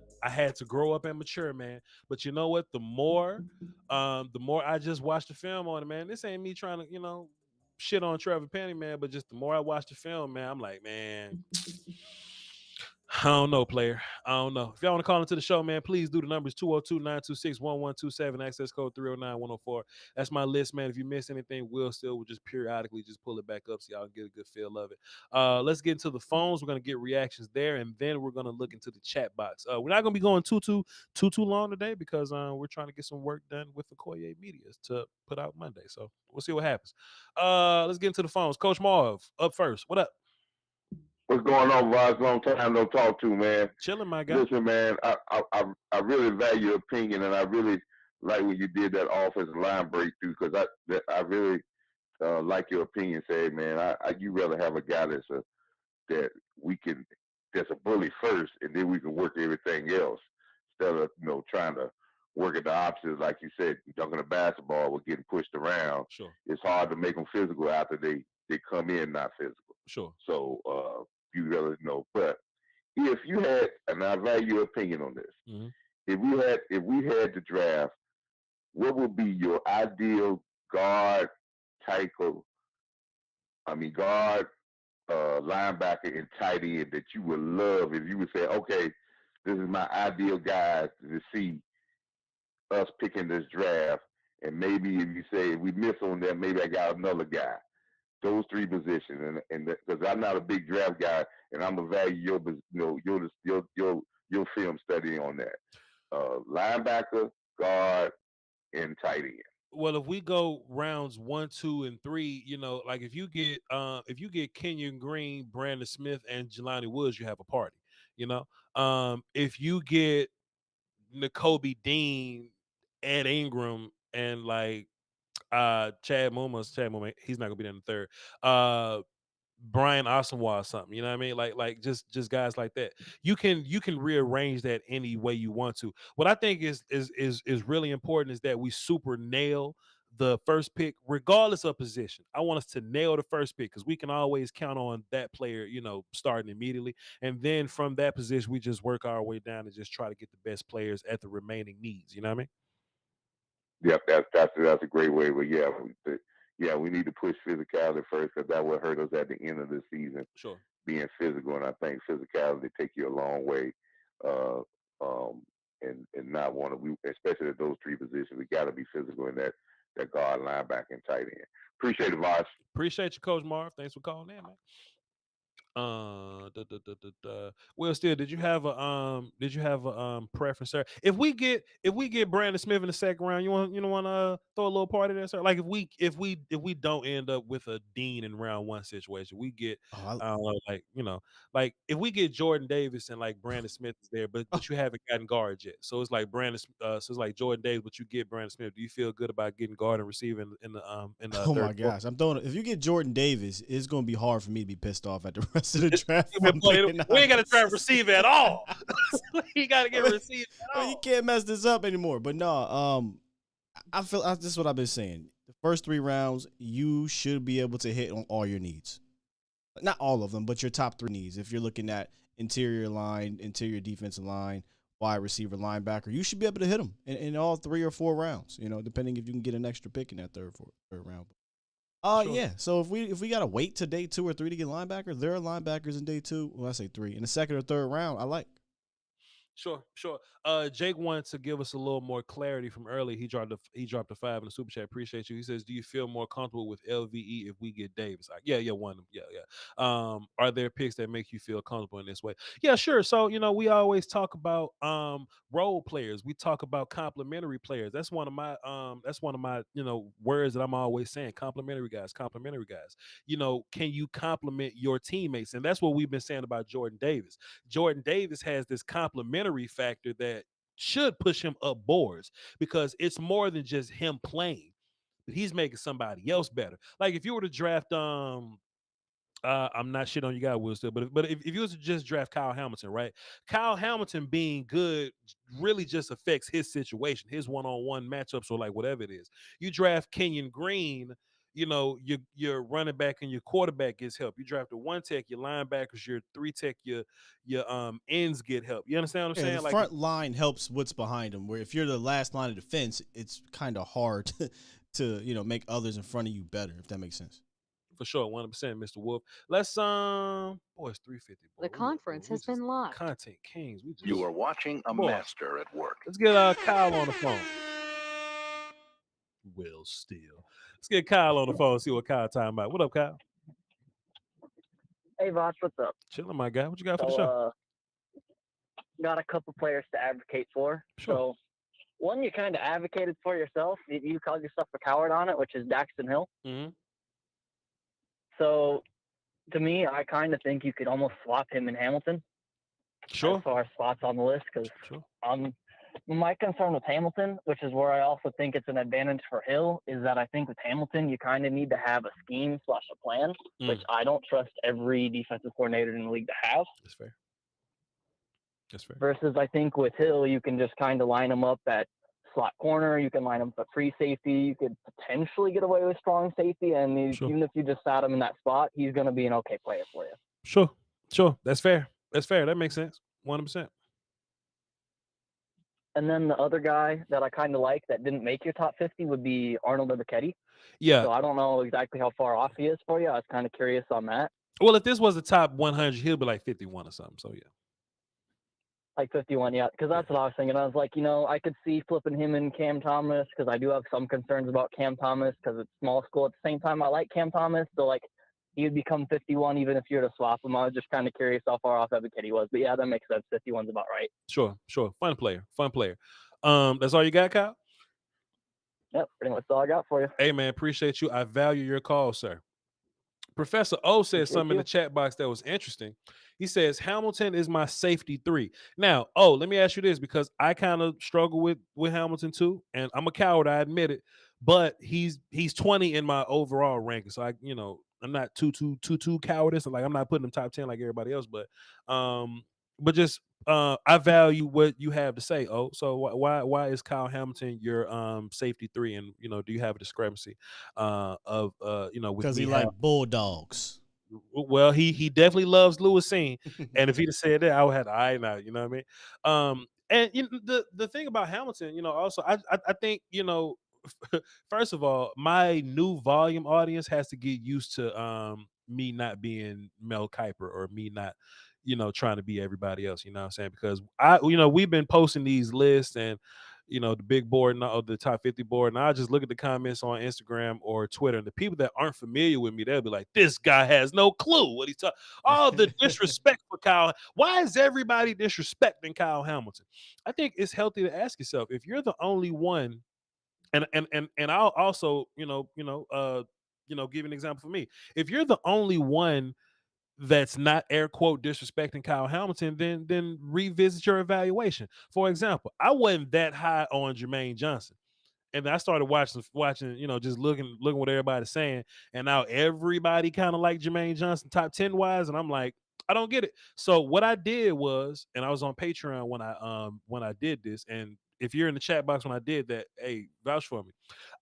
[SPEAKER 3] grow up and mature, man. But you know what? The more I just watched the film on it, man. This ain't me trying to, shit on Trevor Penning, man. But just the more I watch the film, man, I'm like, man, I don't know, player. I don't know. If y'all want to call into the show, man, please do. The numbers 202-926-1127, access code 309-104. That's my list, man. If you miss anything, we'll just periodically just pull it back up so y'all can get a good feel of it. Let's get into the phones. We're going to get reactions there, and then we're going to look into the chat box. We're not going to be going too long today because we're trying to get some work done with the Koye Media to put out Monday. So we'll see what happens. Let's get into the phones. Coach Marv, up first. What up?
[SPEAKER 7] What's going on, Voch? Long time no talk to, man.
[SPEAKER 3] Chilling, my guy.
[SPEAKER 7] Listen, man, I really value your opinion, and I really like when you did that offensive line breakthrough because I really like your opinion. Say, man, you rather have a guy that that's a bully first, and then we can work everything else instead of trying to work at the opposite. Like you said, dunking a basketball, we're getting pushed around.
[SPEAKER 3] Sure.
[SPEAKER 7] It's hard to make them physical after they come in not physical.
[SPEAKER 3] Sure.
[SPEAKER 7] So you really know. But if you had, and I value your opinion on this,
[SPEAKER 3] mm-hmm.
[SPEAKER 7] if we had the draft, what would be your ideal guard, linebacker, and tight end that you would love if you would say, okay, this is my ideal guy to see us picking this draft, and maybe if you say if we miss on that, maybe I got another guy. Those three positions, and because I'm not a big draft guy, and I'm gonna value your film study on that. Linebacker, guard, and tight end.
[SPEAKER 3] Well, if we go rounds 1, 2, and 3, like if you get Kenyon Green, Brandon Smith, and Jelani Woods, you have a party. If you get Nakobe Dean, Ed Ingram, and like Chad Muma, he's not gonna be there in the third. Brian Asamoah or something, you know what I mean? Like just guys like that. You can rearrange that any way you want to. What I think is really important is that we super nail the first pick, regardless of position. I want us to nail the first pick because we can always count on that player, starting immediately. And then from that position, we just work our way down and just try to get the best players at the remaining needs. You know what I mean?
[SPEAKER 7] Yep, that's a great way. But we need to push physicality first because that will hurt us at the end of the season.
[SPEAKER 3] Sure.
[SPEAKER 7] Being physical, and I think physicality take you a long way. And not want to, especially at those three positions, we got to be physical in that guard, linebacker, and tight end. Appreciate it, Voch.
[SPEAKER 3] Appreciate you, Coach Marv. Thanks for calling in, man. Will Steele, did you have a preference, sir? If we get Brandon Smith in the second round, you want to throw a little party there, sir? Like if we don't end up with a Dean in round 1 situation, we get like if we get Jordan Davis and like Brandon Smith is there, but you haven't gotten guard yet, so it's like so it's like Jordan Davis, but you get Brandon Smith. Do you feel good about getting guard and receiving in the
[SPEAKER 4] Oh my gosh, I'm throwing. If you get Jordan Davis, it's going to be hard for me to be pissed off at the rest of the draft.
[SPEAKER 3] We ain't got to try to receive at all. You got to get received at all.
[SPEAKER 4] You can't mess this up anymore. But no, I feel this is what I've been saying. The first 3 rounds, you should be able to hit on all your needs. Not all of them, but your top 3 needs. If you're looking at interior line, interior defensive line, wide receiver, linebacker, you should be able to hit them in all 3 or 4 rounds. Depending if you can get an extra pick in that third round. Sure. Yeah. So if we gotta wait to day 2 or 3 to get linebackers, there are linebackers in day 2. Well, I say 3 in the second or third round. I like.
[SPEAKER 3] Sure. Jake wanted to give us a little more clarity from early. He dropped a 5 in the super chat. Appreciate you. He says, "Do you feel more comfortable with LVE if we get Davis?" One of them. Yeah. Are there picks that make you feel comfortable in this way? Yeah, sure. So we always talk about role players. We talk about complementary players. That's one of my words that I'm always saying. Complementary guys. Can you complement your teammates? And that's what we've been saying about Jordan Davis. Jordan Davis has this complementary factor that should push him up boards because it's more than just him playing, but he's making somebody else better. Like if you were to draft I'm not shit on you guys, Will still, but if you was to just draft Kyle Hamilton, right? Kyle Hamilton being good really just affects his situation, his one-on-one matchups or like whatever it is. You draft Kenyon Green, your running back and your quarterback gets help. You draft a 1 tech, your linebackers, your 3 tech, your ends get help. You understand what I'm saying?
[SPEAKER 4] The front line helps what's behind them. Where if you're the last line of defense, it's kind of hard to make others in front of you better. If that makes sense.
[SPEAKER 3] For sure, 100%, Mr. Wolf. Let's boy, it's 3:50. Boy,
[SPEAKER 1] The conference has been locked.
[SPEAKER 3] Content kings. We just
[SPEAKER 5] You are watching a
[SPEAKER 3] Boy.
[SPEAKER 5] master at work.
[SPEAKER 3] Let's get Kyle on the phone. Will Steele. Let's get Kyle on the phone. See what Kyle talking about. What up, Kyle?
[SPEAKER 8] Hey, Voch, what's up?
[SPEAKER 3] Chilling, my guy. What you got for the show?
[SPEAKER 8] Got a couple players to advocate for.
[SPEAKER 3] Sure.
[SPEAKER 8] So, one you kind of advocated for yourself. You called yourself a coward on it, which is Daxton Hill.
[SPEAKER 3] Mm-hmm.
[SPEAKER 8] So, to me, I kind of think you could almost swap him and Hamilton.
[SPEAKER 3] Sure.
[SPEAKER 8] As far as spots on the list, because my concern with Hamilton, which is where I also think it's an advantage for Hill, is that I think with Hamilton, you kind of need to have a scheme / a plan, which I don't trust every defensive coordinator in the league to have.
[SPEAKER 3] That's fair. That's fair.
[SPEAKER 8] Versus I think with Hill, you can just kind of line him up at slot corner. You can line him up at free safety. You could potentially get away with strong safety. And even if you just sat him in that spot, he's going to be an okay player for you.
[SPEAKER 3] Sure. That's fair. That makes sense. 100%.
[SPEAKER 8] And then the other guy that I kind of like that didn't make your top 50 would be Arnold Ebiketie.
[SPEAKER 3] Yeah.
[SPEAKER 8] So I don't know exactly how far off he is for you. I was kind of curious on that.
[SPEAKER 3] Well, if this was the top 100, he'll be like 51 or something. So, yeah.
[SPEAKER 8] Like 51, yeah. Because that's what I was thinking. I was like, I could see flipping him and Cam Thomas because I do have some concerns about Cam Thomas because it's small school. At the same time, I like Cam Thomas. So, like, he would become 51 even if you were to swap him. I was just kind of curious how far off Ebiketie was. But, yeah, that makes sense. 51's about right.
[SPEAKER 3] Sure. Fun player. That's all you got, Kyle?
[SPEAKER 8] Yep, pretty much all I got for you.
[SPEAKER 3] Hey, man, appreciate you. I value your call, sir. Professor O said something in the chat box that was interesting. He says, Hamilton is my safety 3. Now, let me ask you this, because I kind of struggle with Hamilton too, and I'm a coward, I admit it, but he's 20 in my overall ranking. So I'm not too cowardice. Like, I'm not putting him top 10 like everybody else, but just I value what you have to say. So why is Kyle Hamilton your safety 3? And do you have a discrepancy
[SPEAKER 4] because he like bulldogs?
[SPEAKER 3] Well, he definitely loves Lewisine, and if he'd have said that, I would have had to eye now. You know what I mean? And the thing about Hamilton, also I think first of all, my new volume audience has to get used to me not being Mel Kiper or me not trying to be everybody else. You know what I'm saying? Because we've been posting these lists and the big board and the top 50 board, and I just look at the comments on Instagram or Twitter, and the people that aren't familiar with me, they'll be like, this guy has no clue what he's talking. All the disrespect for Kyle. Why is everybody disrespecting Kyle Hamilton? I think it's healthy to ask yourself, if you're the only one, and I'll also give an example for me. If you're the only one that's not air quote disrespecting Kyle Hamilton, then revisit your evaluation. For example, I wasn't that high on Jermaine Johnson, and I started watching, just looking what everybody's saying, and now everybody kind of like Jermaine Johnson top 10 wise, and I'm like, I don't get it. So what I did was, and I was on Patreon when I did this, and if you're in the chat box when I did that, hey, vouch for me.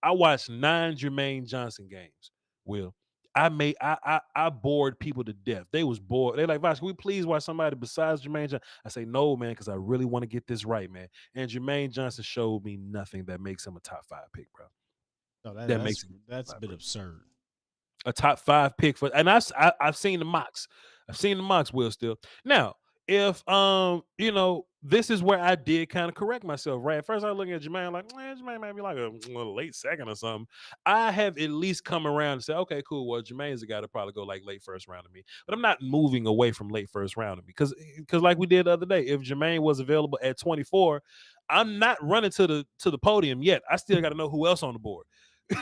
[SPEAKER 3] I watched 9 Jermaine Johnson games. Will. I bored people to death. They was bored. They're like, Voch, can we please watch somebody besides Jermaine Johnson? I say, no, man, because I really want to get this right, man. And Jermaine Johnson showed me nothing that makes him a top 5 pick, bro.
[SPEAKER 4] No, that's a bit absurd.
[SPEAKER 3] A top 5 pick and I've seen the mocks. Will Still. Now, if this is where I did kind of correct myself, right? At first I was looking at Jermaine like, Jermaine might be like a late second or something. I have at least come around and said, okay, cool. Well, Jermaine's a guy to probably go like late first round to me, but I'm not moving away from late first round to me because like we did the other day, if Jermaine was available at 24, I'm not running to the podium yet. I still got to know who else on the board.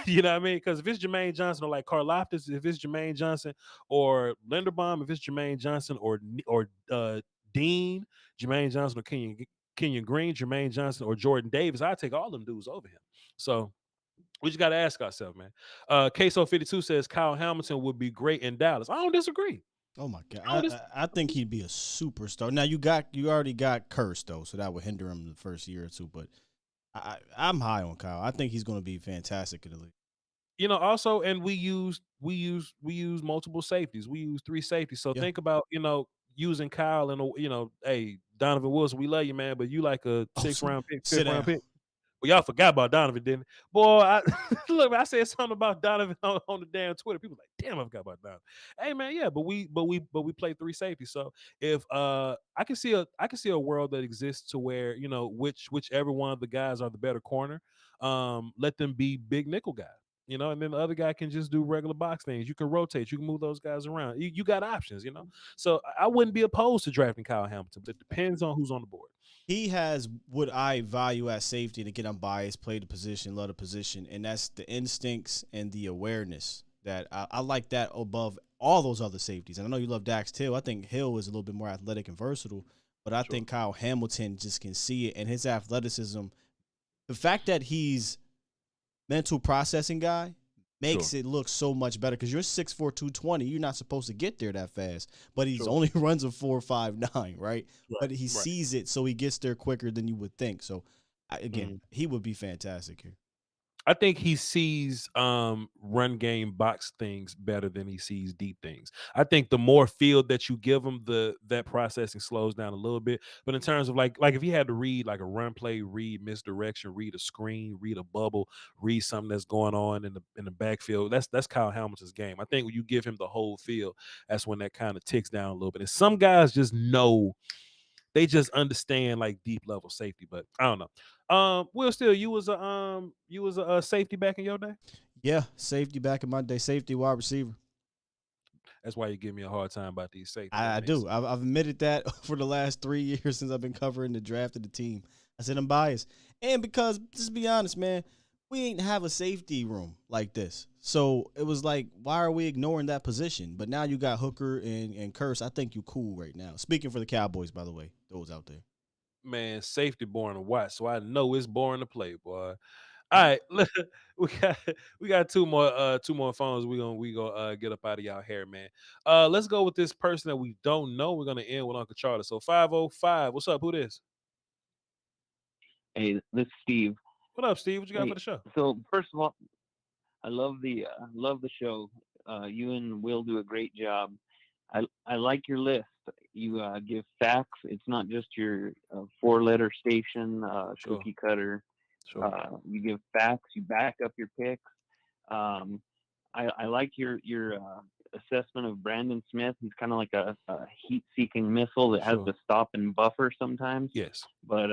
[SPEAKER 3] You know what I mean? Because if it's Jermaine Johnson or like Karlaftis, if it's Jermaine Johnson or Linderbaum, if it's Jermaine Johnson or Dean, Jermaine Johnson or Kenyon Green, Jermaine Johnson or Jordan Davis, I take all them dudes over him. So we just got to ask ourselves, man. Queso 52 says Kyle Hamilton would be great in Dallas. I don't disagree.
[SPEAKER 4] Oh my God, I think he'd be a superstar. Now you already got Curse though, so that would hinder him the first year or two. But I'm high on Kyle. I think he's going to be fantastic in the league.
[SPEAKER 3] Also, and we use multiple safeties. We use 3 safeties. So think about using Kyle and hey, Donovan Wilson, we love you, man, but you like a 6th round pick, 5th round pick. Well, y'all forgot about Donovan, didn't it? Boy, look, I said something about Donovan on the damn Twitter. People like, damn, I forgot about Donovan. Hey man, yeah, but we play 3 safety. So if I can see a world that exists to where, whichever one of the guys are the better corner, let them be big nickel guy. And then the other guy can just do regular box things. You can rotate. You can move those guys around. You got options, So I wouldn't be opposed to drafting Kyle Hamilton, but it depends on who's on the board.
[SPEAKER 4] He has what I value at safety, and again, I'm biased, play the position, love the position, and that's the instincts and the awareness that I like that above all those other safeties. And I know you love Daxton Hill. I think Hill is a little bit more athletic and versatile, but I think Kyle Hamilton just can see it, and his athleticism, the fact that he's mental processing guy makes it look so much better because you're 6'4", 220. You're not supposed to get there that fast, but he's only runs a 4.59, right? But he sees it, so he gets there quicker than you would think. So, again, he would be fantastic here.
[SPEAKER 3] I think he sees run game box things better than he sees deep things. I think the more field that you give him, that processing slows down a little bit. But in terms of like if he had to read like a run play, read misdirection, read a screen, read a bubble, read something that's going on in the backfield, that's Kyle Hamilton's game. I think when you give him the whole field, that's when that kind of ticks down a little bit. And some guys just know. They just understand like deep level safety, but I don't know. Will, still, you was a safety back in your day?
[SPEAKER 4] Yeah, safety back in my day, safety wide receiver.
[SPEAKER 3] That's why you give me a hard time about these safeties.
[SPEAKER 4] I do. I've admitted that for the last 3 years since I've been covering the draft of the team. I said I'm biased, and because just be honest, man, we ain't have a safety room like this. So it was like, why are we ignoring that position? But now you got Hooker and Curse. I think you cool right now. Speaking for the Cowboys, by the way, those out there.
[SPEAKER 3] Man, safety boring to watch, so I know it's boring to play, boy. All right, we got two more phones. We gonna get up out of y'all hair, man. Let's go with this person that we don't know. We're gonna end with Uncle Charlie. So 505. What's up? Who this?
[SPEAKER 9] Hey, this is Steve.
[SPEAKER 3] What up, Steve? What you got for the show?
[SPEAKER 9] So first of all, I love the show. You and Will do a great job. I like your list. You give facts. It's not just your 4-letter station cookie cutter.
[SPEAKER 3] Sure.
[SPEAKER 9] You give facts. You back up your picks. I like your assessment of Brandon Smith. He's kind of like a heat-seeking missile that has to stop and buffer sometimes.
[SPEAKER 3] Yes.
[SPEAKER 9] But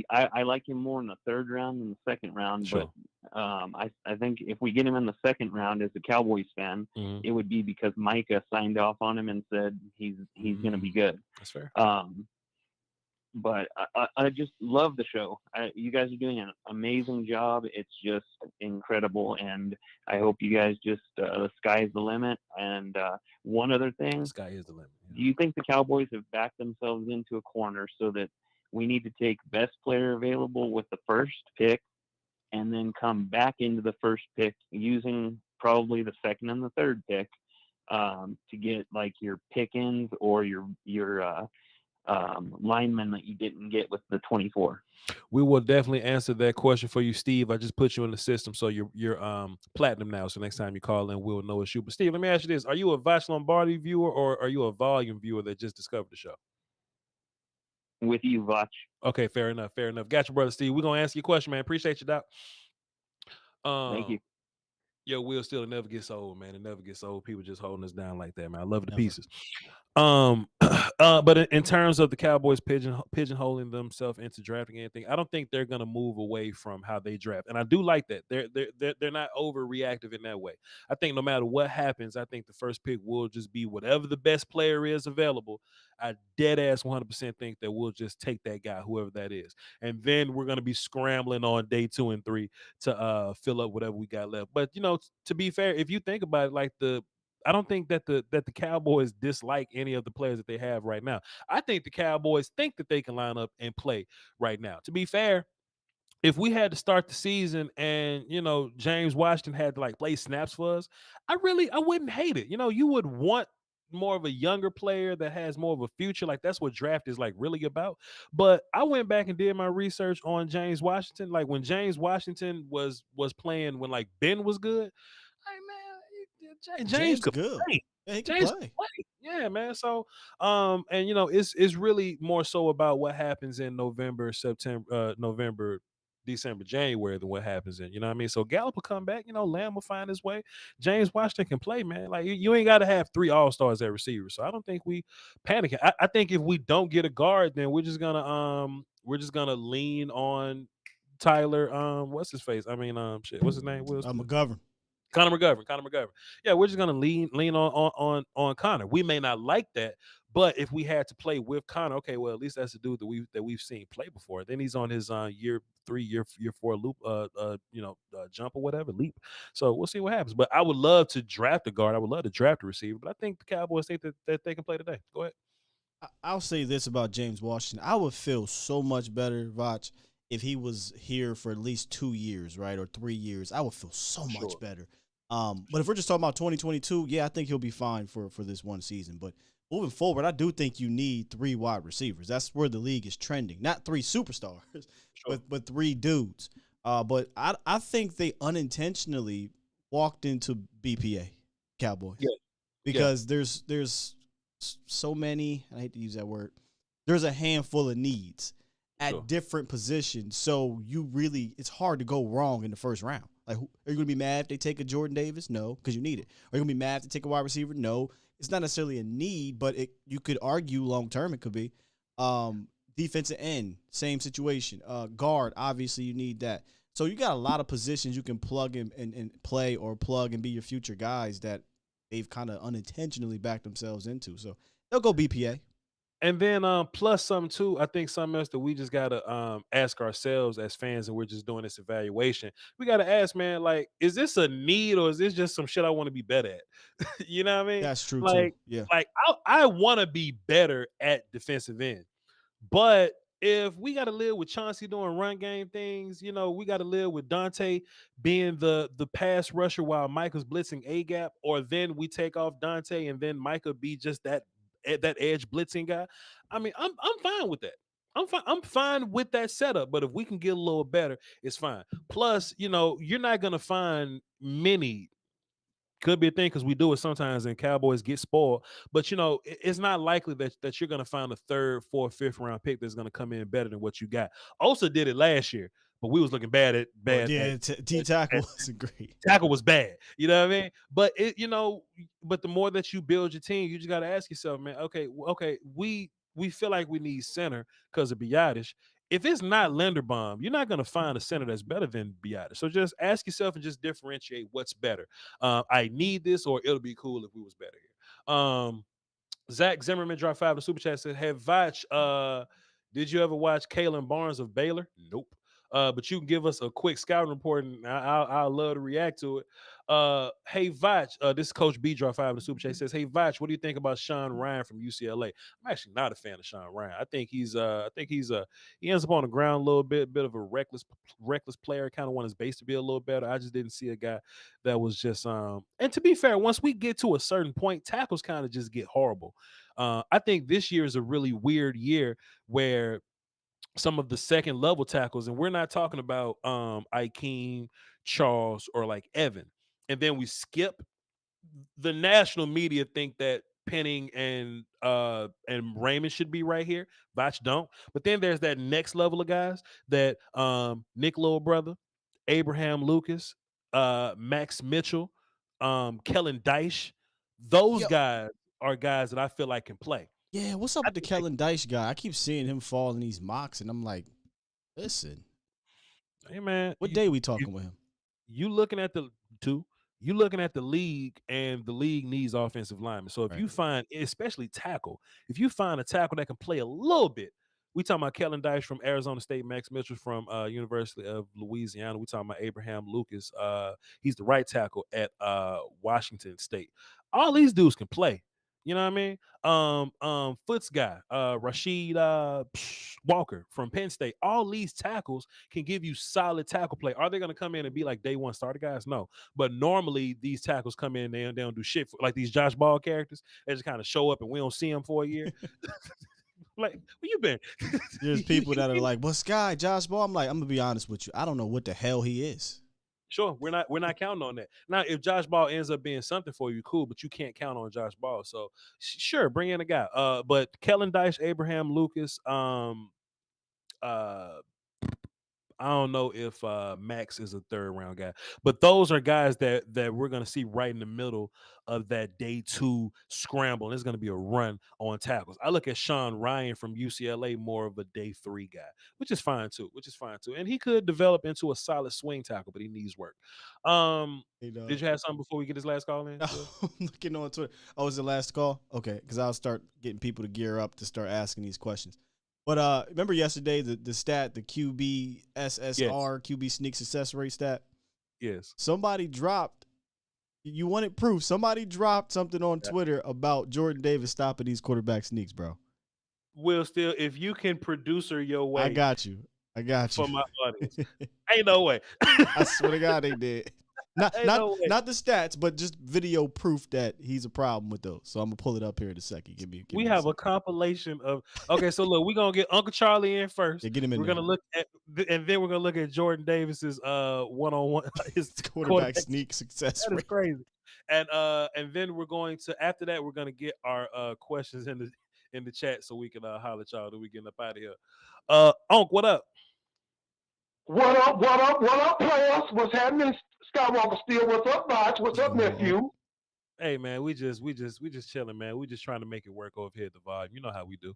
[SPEAKER 9] I like him more in the 3rd round than the 2nd round.
[SPEAKER 3] Sure.
[SPEAKER 9] But I think if we get him in the 2nd round as a Cowboys fan, it would be because Micah signed off on him and said he's going to be good.
[SPEAKER 3] That's fair.
[SPEAKER 9] But I just love the show. You guys are doing an amazing job. It's just incredible, and I hope you guys just the sky is the limit. And one other thing,
[SPEAKER 3] the sky is the limit. Yeah.
[SPEAKER 9] Do you think the Cowboys have backed themselves into a corner so that we need to take best player available with the 1st pick, and then come back into the 1st pick using probably the 2nd and the 3rd pick to get like your Pickens or your lineman that you didn't get with the 24?
[SPEAKER 3] We will definitely answer that question for you, Steve. I just put you in the system, so you're platinum now. So next time you call in, we'll know it's you. But Steve, let me ask you this: are you a Voch Lombardi viewer or are you a volume viewer that just discovered the show?
[SPEAKER 9] With you, Voch.
[SPEAKER 3] Okay, fair enough. Got you, brother Steve. We're gonna ask you a question, man. Appreciate you, Doc.
[SPEAKER 9] Thank you.
[SPEAKER 3] Yo, Will, still, it never gets old, man. It never gets old. People just holding us down like that, man. I love the pieces. But in terms of the Cowboys pigeonholing themselves into drafting anything, I don't think they're gonna move away from how they draft, and I do like that. They're not overreactive in that way. I think no matter what happens, I think the 1st pick will just be whatever the best player is available. I dead ass 100% think that we'll just take that guy, whoever that is, and then we're gonna be scrambling on day 2 and 3 to fill up whatever we got left. But to be fair, if you think about it, like I don't think that the Cowboys dislike any of the players that they have right now. I think the Cowboys think that they can line up and play right now. To be fair, if we had to start the season and James Washington had to like play snaps for us, I wouldn't hate it. You would want more of a younger player that has more of a future. Like that's what draft is like really about. But I went back and did my research on James Washington. Like when James Washington was playing when like Ben was good. Hey man, James could
[SPEAKER 4] good.
[SPEAKER 3] play.
[SPEAKER 4] Yeah, he can
[SPEAKER 3] James
[SPEAKER 4] play.
[SPEAKER 3] play. Yeah, man. So, and it's really more so about what happens in November, September, November, December, January than what happens in. You know what I mean? So Gallup will come back. Lamb will find his way. James Washington can play, man. Like you ain't got to have 3 All-Stars at receiver. So I don't think we panic. I think if we don't get a guard, then we're just gonna lean on Tyler. What's his face? I mean, shit. What's his name?
[SPEAKER 4] McGovern.
[SPEAKER 3] Connor McGovern. Yeah, we're just gonna lean on Connor. We may not like that, but if we had to play with Connor, okay, well, at least that's the dude that we've seen play before. Then he's on his year 3, year 4 loop, jump or whatever, leap. So we'll see what happens. But I would love to draft a guard. I would love to draft a receiver, but I think the Cowboys think that they can play today. Go ahead.
[SPEAKER 4] I'll say this about James Washington. I would feel so much better, Voch, if he was here for at least 2 years, right, or 3 years. I would feel so much better. But if we're just talking about 2022, yeah, I think he'll be fine for this one season. But moving forward, I do think you need 3 wide receivers. That's where the league is trending. Not 3 superstars, but 3 dudes. But I think they unintentionally walked into BPA, Cowboys. Yeah. Because there's so many, I hate to use that word, there's a handful of needs at different positions. So it's hard to go wrong in the first round. Like, are you going to be mad if they take a Jordan Davis? No, because you need it. Are you going to be mad if they take a wide receiver? No. It's not necessarily a need, but you could argue long-term it could be. Defensive end, same situation. Guard, obviously you need that. So you got a lot of positions you can plug in and play or plug and be your future guys that they've kind of unintentionally backed themselves into. So they'll go BPA.
[SPEAKER 3] And then plus something too, I think something else that we just gotta ask ourselves as fans, and we're just doing this evaluation. We gotta ask, man, like, is this a need or is this just some shit I want to be better at? You know what I mean?
[SPEAKER 4] That's true
[SPEAKER 3] like,
[SPEAKER 4] too. Yeah.
[SPEAKER 3] Like I want to be better at defensive end, but if we got to live with Chauncey doing run game things, we got to live with Dante being the pass rusher while Micah's blitzing A gap, or then we take off Dante and then Micah be just that edge blitzing guy. I mean, I'm fine with that. I'm fine with that setup. But if we can get a little better, it's fine. Plus, you're not gonna find many. Could be a thing because we do it sometimes, and Cowboys get spoiled. But it's not likely that you're gonna find a 3rd, 4th, 5th round pick that's gonna come in better than what you got. Osa did it last year, but we was looking bad.
[SPEAKER 4] Yeah, tackle wasn't great.
[SPEAKER 3] Tackle was bad. You know what I mean? But but the more that you build your team, you just got to ask yourself, man. Okay, we feel like we need center because of Biotish. If it's not Linderbaum, you're not going to find a center that's better than Biotish. So just ask yourself and just differentiate what's better. I need this, or it'll be cool if we was better here. Zach Zimmerman dropped 5 to Super Chat, said, "Hey Voch, did you ever watch Kalen Barnes of Baylor?" Nope. But you can give us a quick scouting report, and I'll love to react to it. Hey Voch, this is Coach B dropped 5 to Super Chat, says, "Hey Voch, what do you think about Sean Ryan from UCLA?" I'm actually not a fan of Sean Ryan. I think he ends up on the ground a little bit of a reckless player. Kind of want his base to be a little better. I just didn't see a guy that was just and to be fair, once we get to a certain point, tackles kind of just get horrible. I think this year is a really weird year where some of the second level tackles, and we're not talking about Ikeem, Charles, or like Evan. And then we skip the national media think that Penning and Raymond should be right here. Voch don't. But then there's that next level of guys that Nick Little Brother, Abraham Lucas, Max Mitchell, Kellen Dyche. Those guys are guys that I feel like can play.
[SPEAKER 4] Yeah, what's up with the Kellen Dyche guy? I keep seeing him fall in these mocks, and I'm like, listen.
[SPEAKER 3] Hey, man.
[SPEAKER 4] What day we talking with him?
[SPEAKER 3] You looking at the league, and the league needs offensive linemen. So if you find, especially tackle, if you find a tackle that can play a little bit, we talking about Kellen Dyche from Arizona State, Max Mitchell from University of Louisiana. We talking about Abraham Lucas. He's the right tackle at Washington State. All these dudes can play. You know what I mean? Foots guy, Rashid Walker from Penn State. All these tackles can give you solid tackle play. Are they going to come in and be like day one starter guys? No. But normally these tackles come in, they don't do shit. Like these Josh Ball characters, they just kind of show up and we don't see them for a year. Like, where you been?
[SPEAKER 4] There's people that are like, what's guy, Josh Ball? I'm like, I'm going to be honest with you. I don't know what the hell he is.
[SPEAKER 3] Sure, we're not counting on that. Now, if Josh Ball ends up being something for you, cool, but you can't count on Josh Ball. So sure, bring in a guy. But Kellen Dyche, Abraham Lucas, I don't know if Max is a third round guy, but those are guys that we're gonna see right in the middle of that day 2 scramble. And it's gonna be a run on tackles. I look at Sean Ryan from UCLA more of a day 3 guy, which is fine too. And he could develop into a solid swing tackle, but he needs work. Did you have something before we get this last call in?
[SPEAKER 4] I'm looking on Twitter. Oh, was the last call? Okay, because I'll start getting people to gear up to start asking these questions. But remember yesterday the stat, the QB SSR, QB sneak success rate stat?
[SPEAKER 3] Yes.
[SPEAKER 4] Somebody dropped, you wanted proof, somebody dropped something on Twitter about Jordan Davis stopping these quarterback sneaks, bro.
[SPEAKER 3] Will, still, if you can producer your way.
[SPEAKER 4] I got you.
[SPEAKER 3] For my audience. Ain't no way.
[SPEAKER 4] I swear to God they did. Not the stats, but just video proof that he's a problem with those. So I'm gonna pull it up here in a second. Give me
[SPEAKER 3] a compilation of. Okay, so look, we're gonna get Uncle Charlie in first.
[SPEAKER 4] Yeah, get him in.
[SPEAKER 3] We're gonna look at, and then we're gonna look at Jordan Davis's one-on-one his
[SPEAKER 4] quarterback sneak success rate.
[SPEAKER 3] That is crazy. And then we're going to, after that, we're gonna get our questions in the chat so we can holler at y'all that we getting up out of here. Unc, what up?
[SPEAKER 10] What up, players? What's happening? Skywalker Steel, what's up, Voch? What's up, nephew?
[SPEAKER 3] Hey man, we just chilling, man. We just trying to make it work over here at the Vibe. You know how we do.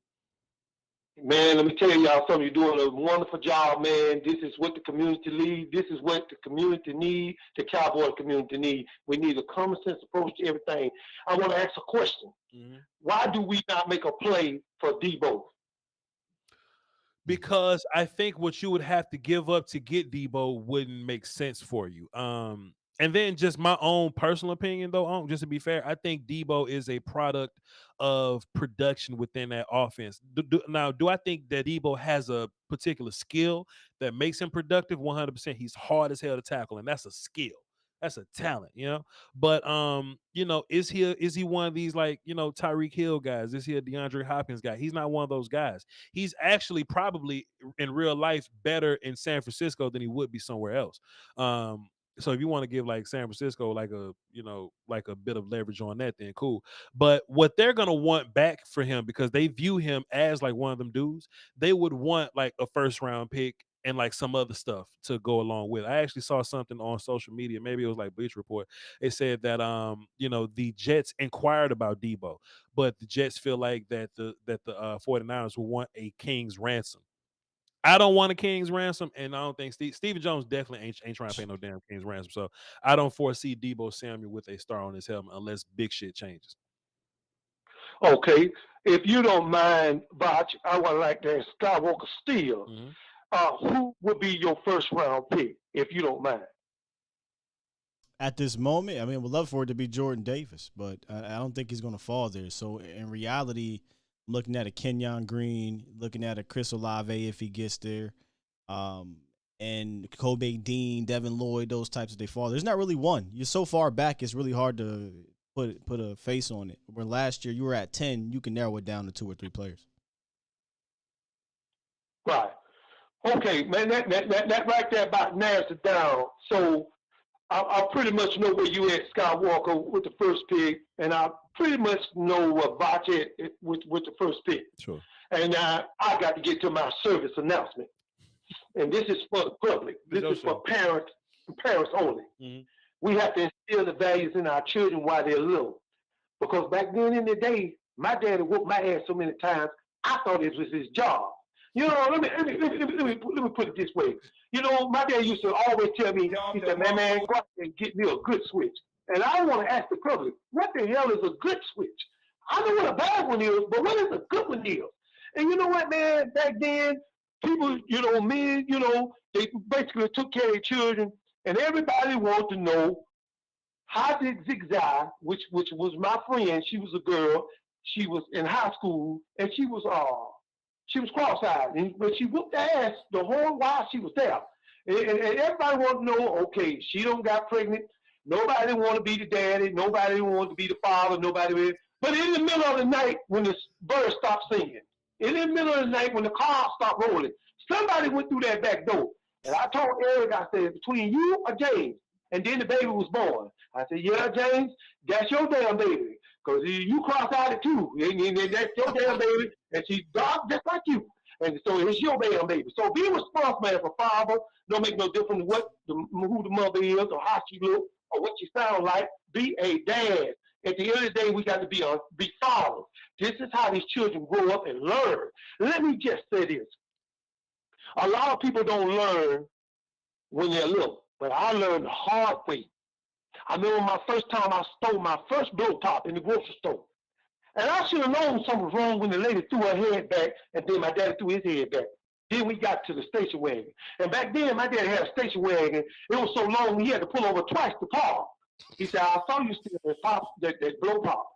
[SPEAKER 10] Man, let me tell y'all something. You're doing a wonderful job, man. This is what the community needs. This is what the community needs, the Cowboy community needs. We need a common sense approach to everything. I want to ask a question. Mm-hmm. Why do we not make a play for Debo?
[SPEAKER 3] Because I think what you would have to give up to get Debo wouldn't make sense for you. And then just my own personal opinion, though, just to be fair, I think Debo is a product of production within that offense. Now, do I think that Debo has a particular skill that makes him productive? 100%. He's hard as hell to tackle, and that's a skill. That's a talent, you know. But is he one of these, like, Tyreek Hill guys? Is he a DeAndre Hopkins guy? He's not one of those guys. He's actually probably in real life better in San Francisco than he would be somewhere else. So if you want to give like San Francisco like a bit of leverage on that, then cool. But what they're gonna want back for him, because they view him as like one of them dudes, they would want like a first round pick and like some other stuff to go along with. I actually saw something on social media, maybe it was like Bleach Report. It said that the Jets inquired about Debo, but the Jets feel like that the 49ers will want a king's ransom. I don't want a king's ransom, and I don't think Stephen Jones definitely ain't trying to pay no damn king's ransom. So I don't foresee Debo Samuel with a star on his helmet unless big shit changes.
[SPEAKER 10] Okay, if you don't mind, Voch, I would like to ask Skywalker Steel. Mm-hmm. Who would be your first round pick, if you don't mind?
[SPEAKER 4] At this moment, I mean, we'd love for it to be Jordan Davis, but I don't think he's going to fall there. So in reality, I'm looking at a Kenyon Green, looking at a Chris Olave if he gets there, and Kobe Dean, Devin Lloyd, those types if they fall. There's not really one. You're so far back, it's really hard to put a face on it. Where last year you were at 10, you can narrow it down to 2 or 3 players.
[SPEAKER 10] Right. Okay, man, that right there about narrows it down. So I pretty much know where you at, Skywalker, with the first pick, and I pretty much know what Voch at with the first pick.
[SPEAKER 3] Sure.
[SPEAKER 10] And I got to get to my service announcement. And this is for the public. This is for parents only. Mm-hmm. We have to instill the values in our children while they're little. Because back then in the day, my daddy whooped my ass so many times, I thought it was his job. Let me put it this way. My dad used to always tell me, he said, man, go out and get me a good switch. And I want to ask the public, what the hell is a good switch? I know what a bad one is, but what is a good one is? And you know what, man? Back then, people, men, they basically took care of their children, and everybody wanted to know how did Zigzag, which was my friend, she was a girl, she was in high school, and she was cross-eyed, but she whooped her ass the whole while she was there. And everybody wanted to know, okay, she don't got pregnant. Nobody want to be the daddy. Nobody want to be the father. But in the middle of the night, when the birds stopped singing, in the middle of the night, when the cars stopped rolling, somebody went through that back door. And I told Eric, I said, between you or James, And then the baby was born. I said, yeah, James, that's your damn baby. Because you cross-eyed it too. And that's your damn baby. And she's dark just like you. And so it's your damn baby. So be responsible as a father. Don't make no difference who the mother is or how she looks or what she sounds like. Be a dad. At the end of the day, we got to be fathers. This is how these children grow up and learn. Let me just say this. A lot of people don't learn when they're little, but I learned the hard way. I remember my first time I stole my first blow top in the grocery store. And I should have known something was wrong when the lady threw her head back, and then my daddy threw his head back. Then we got to the station wagon. And back then, my daddy had a station wagon. It was so long, he had to pull over twice to park. He said, I saw you steal that blow pop.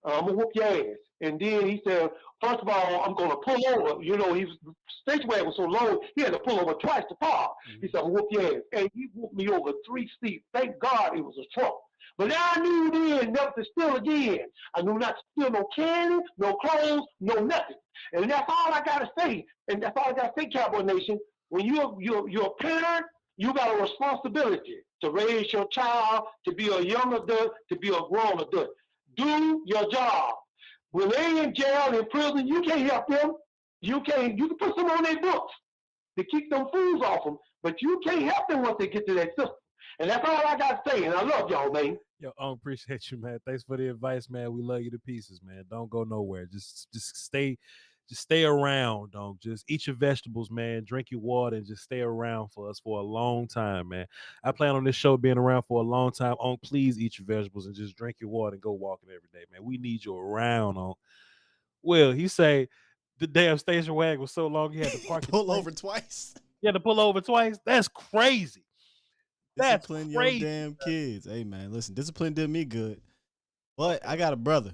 [SPEAKER 10] I'm going to whoop your ass. And then he said, first of all, I'm going to pull over. You know, his station wagon was so long, he had to pull over twice to park. He said, I'm going to whoop your ass. And he whooped me over 3 seats. Thank God it was a truck. But now I knew then never to steal again. I knew not to steal no candy, no clothes, no nothing. And that's all I got to say. And that's all I got to say, Cowboy Nation. When you're a parent, you got a responsibility to raise your child, to be a young adult, to be a grown adult. Do your job. When they in jail, in prison, you can't help them. You can put some on their books to keep them fools off them, but you can't help them once they get to that system. And that's all I got to say, and I love y'all, man.
[SPEAKER 3] Yo, I appreciate you, man. Thanks for the advice, man. We love you to pieces, man. Don't go nowhere. Just stay around. Don't just eat your vegetables, man. Drink your water and just stay around for us for a long time, man. I plan on this show being around for a long time. Please eat your vegetables and just drink your water and go walking every day, man. We need you around. Will he say the damn station wagon was so long he had to park
[SPEAKER 4] pull over twice?
[SPEAKER 3] He had to pull over twice. That's crazy. That's
[SPEAKER 4] discipline
[SPEAKER 3] crazy,
[SPEAKER 4] your damn kids. Hey man, listen, discipline did me good. But I got a brother.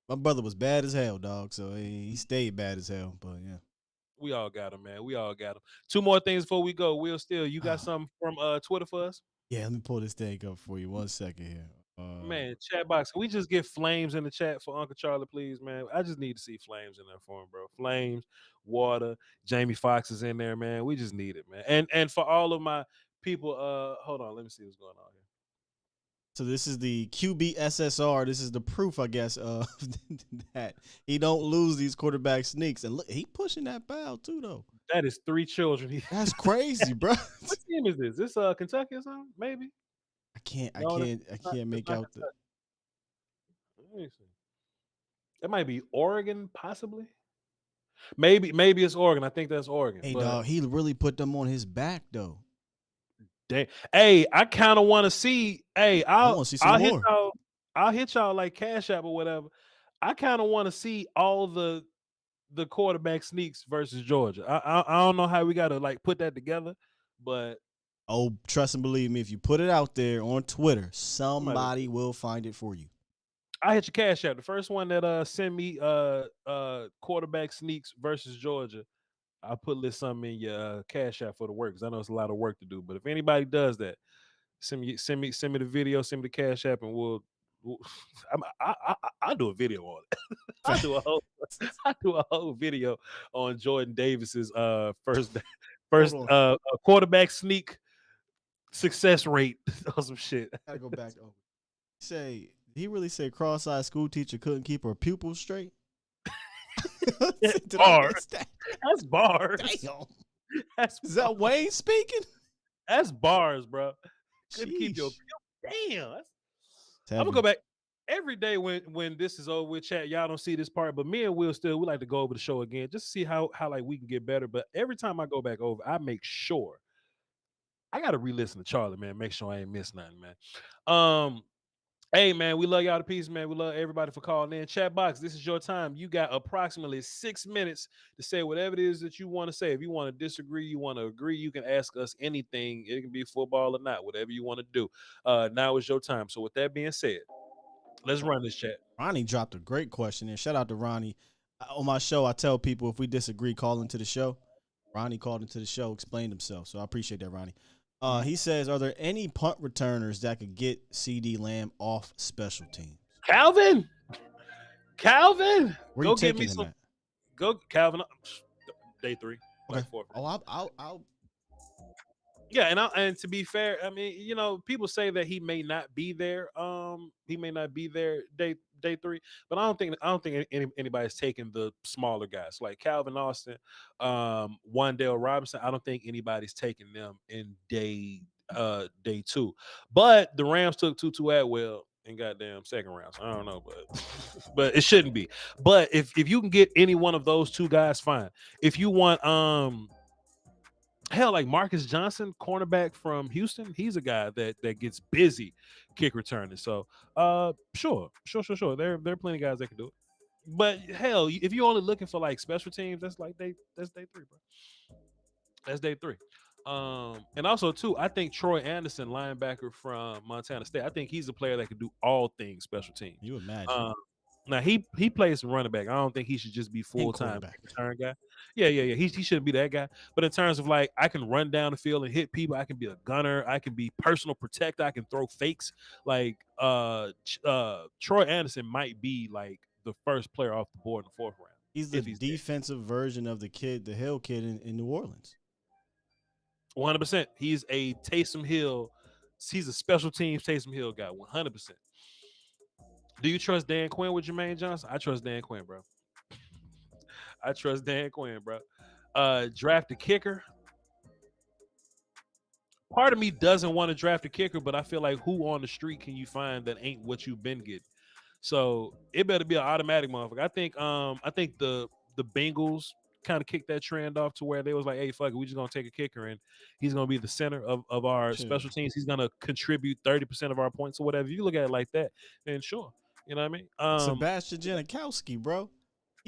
[SPEAKER 4] My brother was bad as hell, dog. So he stayed bad as hell. But yeah.
[SPEAKER 3] We all got him, man. We all got him. 2 more things before we go. Will Still, you got something from Twitter for us?
[SPEAKER 4] Yeah, let me pull this thing up for you. 1 second here.
[SPEAKER 3] Man, chat box. Can we just get flames in the chat for Uncle Charlie, please, man? I just need to see flames in there for him, bro. Flames, water. Jamie Foxx is in there, man. We just need it, man. And for all of my people, hold on, let me see what's going on here.
[SPEAKER 4] So this is the QBSSR. This is the proof, I guess, of that he don't lose these quarterback sneaks. And look, he pushing that foul too, though.
[SPEAKER 3] That is 3 children.
[SPEAKER 4] That's crazy, bro.
[SPEAKER 3] What team is this? This Kentucky or something? Maybe.
[SPEAKER 4] I can't make out the.
[SPEAKER 3] Let me see. That might be Oregon, possibly. Maybe it's Oregon. I think that's Oregon.
[SPEAKER 4] Hey, dog, he really put them on his back, though.
[SPEAKER 3] Dang. Hey, I kind of want to see. Hey, I'll
[SPEAKER 4] see some more.
[SPEAKER 3] I'll hit y'all like Cashapp or whatever. I kind of want to see all the quarterback sneaks versus Georgia. I don't know how we got to like put that together, but
[SPEAKER 4] trust and believe me, if you put it out there on Twitter, somebody will find it for you.
[SPEAKER 3] I hit your Cashapp. The first one that send me quarterback sneaks versus Georgia, I'll put something in your Cashapp for the work, because I know it's a lot of work to do. But if anybody does that, send me the video, send me the Cashapp, and we'll I'll do a video on it. I'll do a whole video on Jordan Davis's first quarterback sneak success rate or some shit.
[SPEAKER 4] Gotta go back over. Did he really say cross-eyed school teacher couldn't keep her pupils straight?
[SPEAKER 3] That's bars. That's bars.
[SPEAKER 4] Damn. Is that Wayne speaking?
[SPEAKER 3] That's bars, bro. Couldn't keep your damn. I'm gonna go back every day when this is over with, chat. Y'all don't see this part, but me and Will we like to go over the show again just to see how like we can get better. But every time I go back over, I make sure I gotta re-listen to Charlie, man. Make sure I ain't miss nothing, man. Hey, man, we love y'all to pieces, man. We love everybody for calling in. Chat box, this is your time. You got approximately 6 minutes to say whatever it is that you want to say. If you want to disagree, you want to agree, you can ask us anything. It can be football or not, whatever you want to do. Now is your time. So with that being said, let's run this chat.
[SPEAKER 4] Ronnie dropped a great question, and shout out to Ronnie. On my show, I tell people if we disagree, call into the show. Ronnie called into the show, explained himself, so I appreciate that, Ronnie. He says, are there any punt returners that could get CD Lamb off special teams?
[SPEAKER 3] Calvin,
[SPEAKER 4] where
[SPEAKER 3] go
[SPEAKER 4] you
[SPEAKER 3] get me
[SPEAKER 4] taking
[SPEAKER 3] some.
[SPEAKER 4] him at?
[SPEAKER 3] Go, Calvin. Day 3.
[SPEAKER 4] Okay.
[SPEAKER 3] Four.
[SPEAKER 4] Oh, I'll
[SPEAKER 3] Yeah, and to be fair, I mean, people say that he may not be there. He may not be there day 3, but I don't think anybody's taking the smaller guys like Calvin Austin, Wandale Robinson. I don't think anybody's taking them in day 2. But the Rams took Tutu Atwell in goddamn second round. So I don't know, but but it shouldn't be. But if you can get any one of those 2 guys, fine. If you want hell, like Marcus Johnson, cornerback from Houston, he's a guy that gets busy kick returning. So, sure. There are plenty of guys that can do it. But hell, if you're only looking for like special teams, that's day 3, bro. That's day 3. And also too, I think Troy Anderson, linebacker from Montana State, I think he's a player that can do all things special teams.
[SPEAKER 4] You imagine.
[SPEAKER 3] Now he plays some running back. I don't think he should just be full time return guy. Yeah. He shouldn't be that guy. But in terms of like, I can run down the field and hit people. I can be a gunner. I can be personal protector. I can throw fakes. Like Troy Anderson might be like the first player off the board in the 4th round.
[SPEAKER 4] He's the defensive version of the Hill kid in New Orleans.
[SPEAKER 3] 100%. He's a Taysom Hill. He's a special teams Taysom Hill guy. 100%. Do you trust Dan Quinn with Jermaine Johnson? I trust Dan Quinn, bro. I trust Dan Quinn, bro. Draft a kicker. Part of me doesn't want to draft a kicker, but I feel like who on the street can you find that ain't what you've been getting? So it better be an automatic motherfucker. I think the Bengals kind of kicked that trend off to where they was like, hey, fuck it, we just gonna take a kicker and he's gonna be the center of our special teams. He's gonna contribute 30% of our points or whatever. If you look at it like that, then sure. You know what I mean?
[SPEAKER 4] Sebastian Janikowski, bro.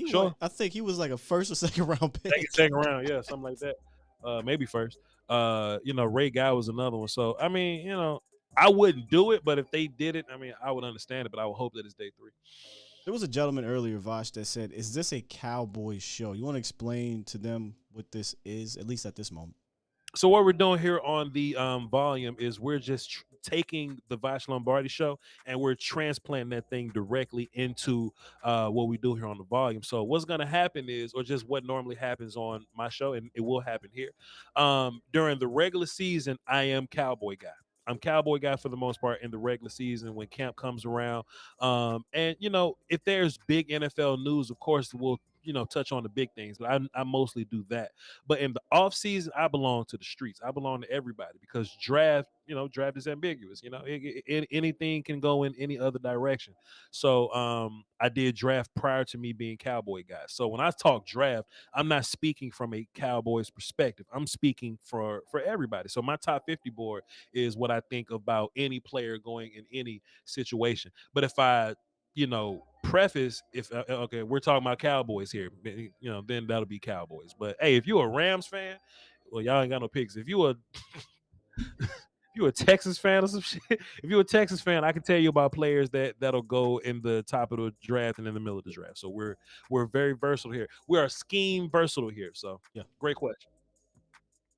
[SPEAKER 3] Sure.
[SPEAKER 4] I think he was like a 1st or 2nd round pick.
[SPEAKER 3] Second round, yeah, something like that. Maybe 1st. Ray Guy was another one. So I mean, I wouldn't do it, but if they did it, I mean, I would understand it, but I would hope that it's day 3.
[SPEAKER 4] There was a gentleman earlier, Voch, that said, is this a Cowboys show? You want to explain to them what this is, at least at this moment?
[SPEAKER 3] So what we're doing here on the volume is we're just taking the Voch Lombardi show and we're transplanting that thing directly into what we do here on the volume. So what's going to happen is, or just what normally happens on my show, and it will happen here, during the regular season, I am Cowboy guy. I'm Cowboy guy for the most part in the regular season when camp comes around. And, if there's big NFL news, of course, we'll, touch on the big things. But I mostly do that. But in the off season, I belong to the streets. I belong to everybody because draft is ambiguous. Anything can go in any other direction. So I did draft prior to me being Cowboy guy. So when I talk draft, I'm not speaking from a Cowboys perspective. I'm speaking for everybody. So my top 50 board is what I think about any player going in any situation. But if I preface, if okay, we're talking about Cowboys here, then that'll be Cowboys. But hey, if you're a Rams fan, well, y'all ain't got no picks. If you a Texas fan or some shit, if you're a Texas fan, I can tell you about players that'll go in the top of the draft and in the middle of the draft. So we're very versatile here. We are scheme versatile here. So yeah, great question.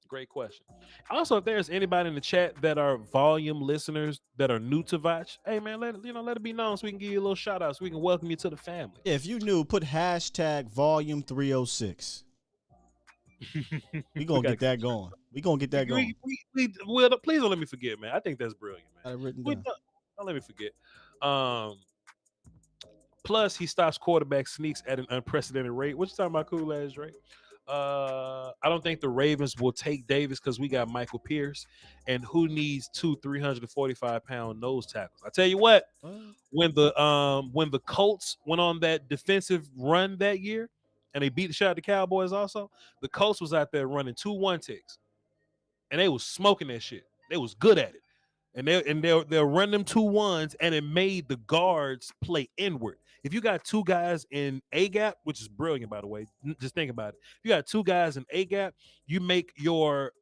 [SPEAKER 3] Great question. Also, if there's anybody in the chat that are volume listeners that are new to Voch, hey man, let it be known so we can give you a little shout out, so we can welcome you to the family.
[SPEAKER 4] Yeah, if you new, put hashtag volume 306. We gonna get that going. We gonna get that going.
[SPEAKER 3] Well, please don't let me forget, man. I think that's brilliant, man.
[SPEAKER 4] I written down.
[SPEAKER 3] Don't let me forget. Plus, he stops quarterback sneaks at an unprecedented rate. What you talking about, cool ass Drake? I don't think the Ravens will take Davis because we got Michael Pierce, and who needs 2 345-pound nose tackles? I tell you what, when the Colts went on that defensive run that year, and they beat the shot at the Cowboys, also the Colts was out there running 2 1-ticks, and they was smoking that shit. They was good at it, and they'll run them 2 1s, and it made the guards play inward. If you got 2 guys in A gap, which is brilliant, by the way, just think about it. If you got 2 guys in A gap, you make your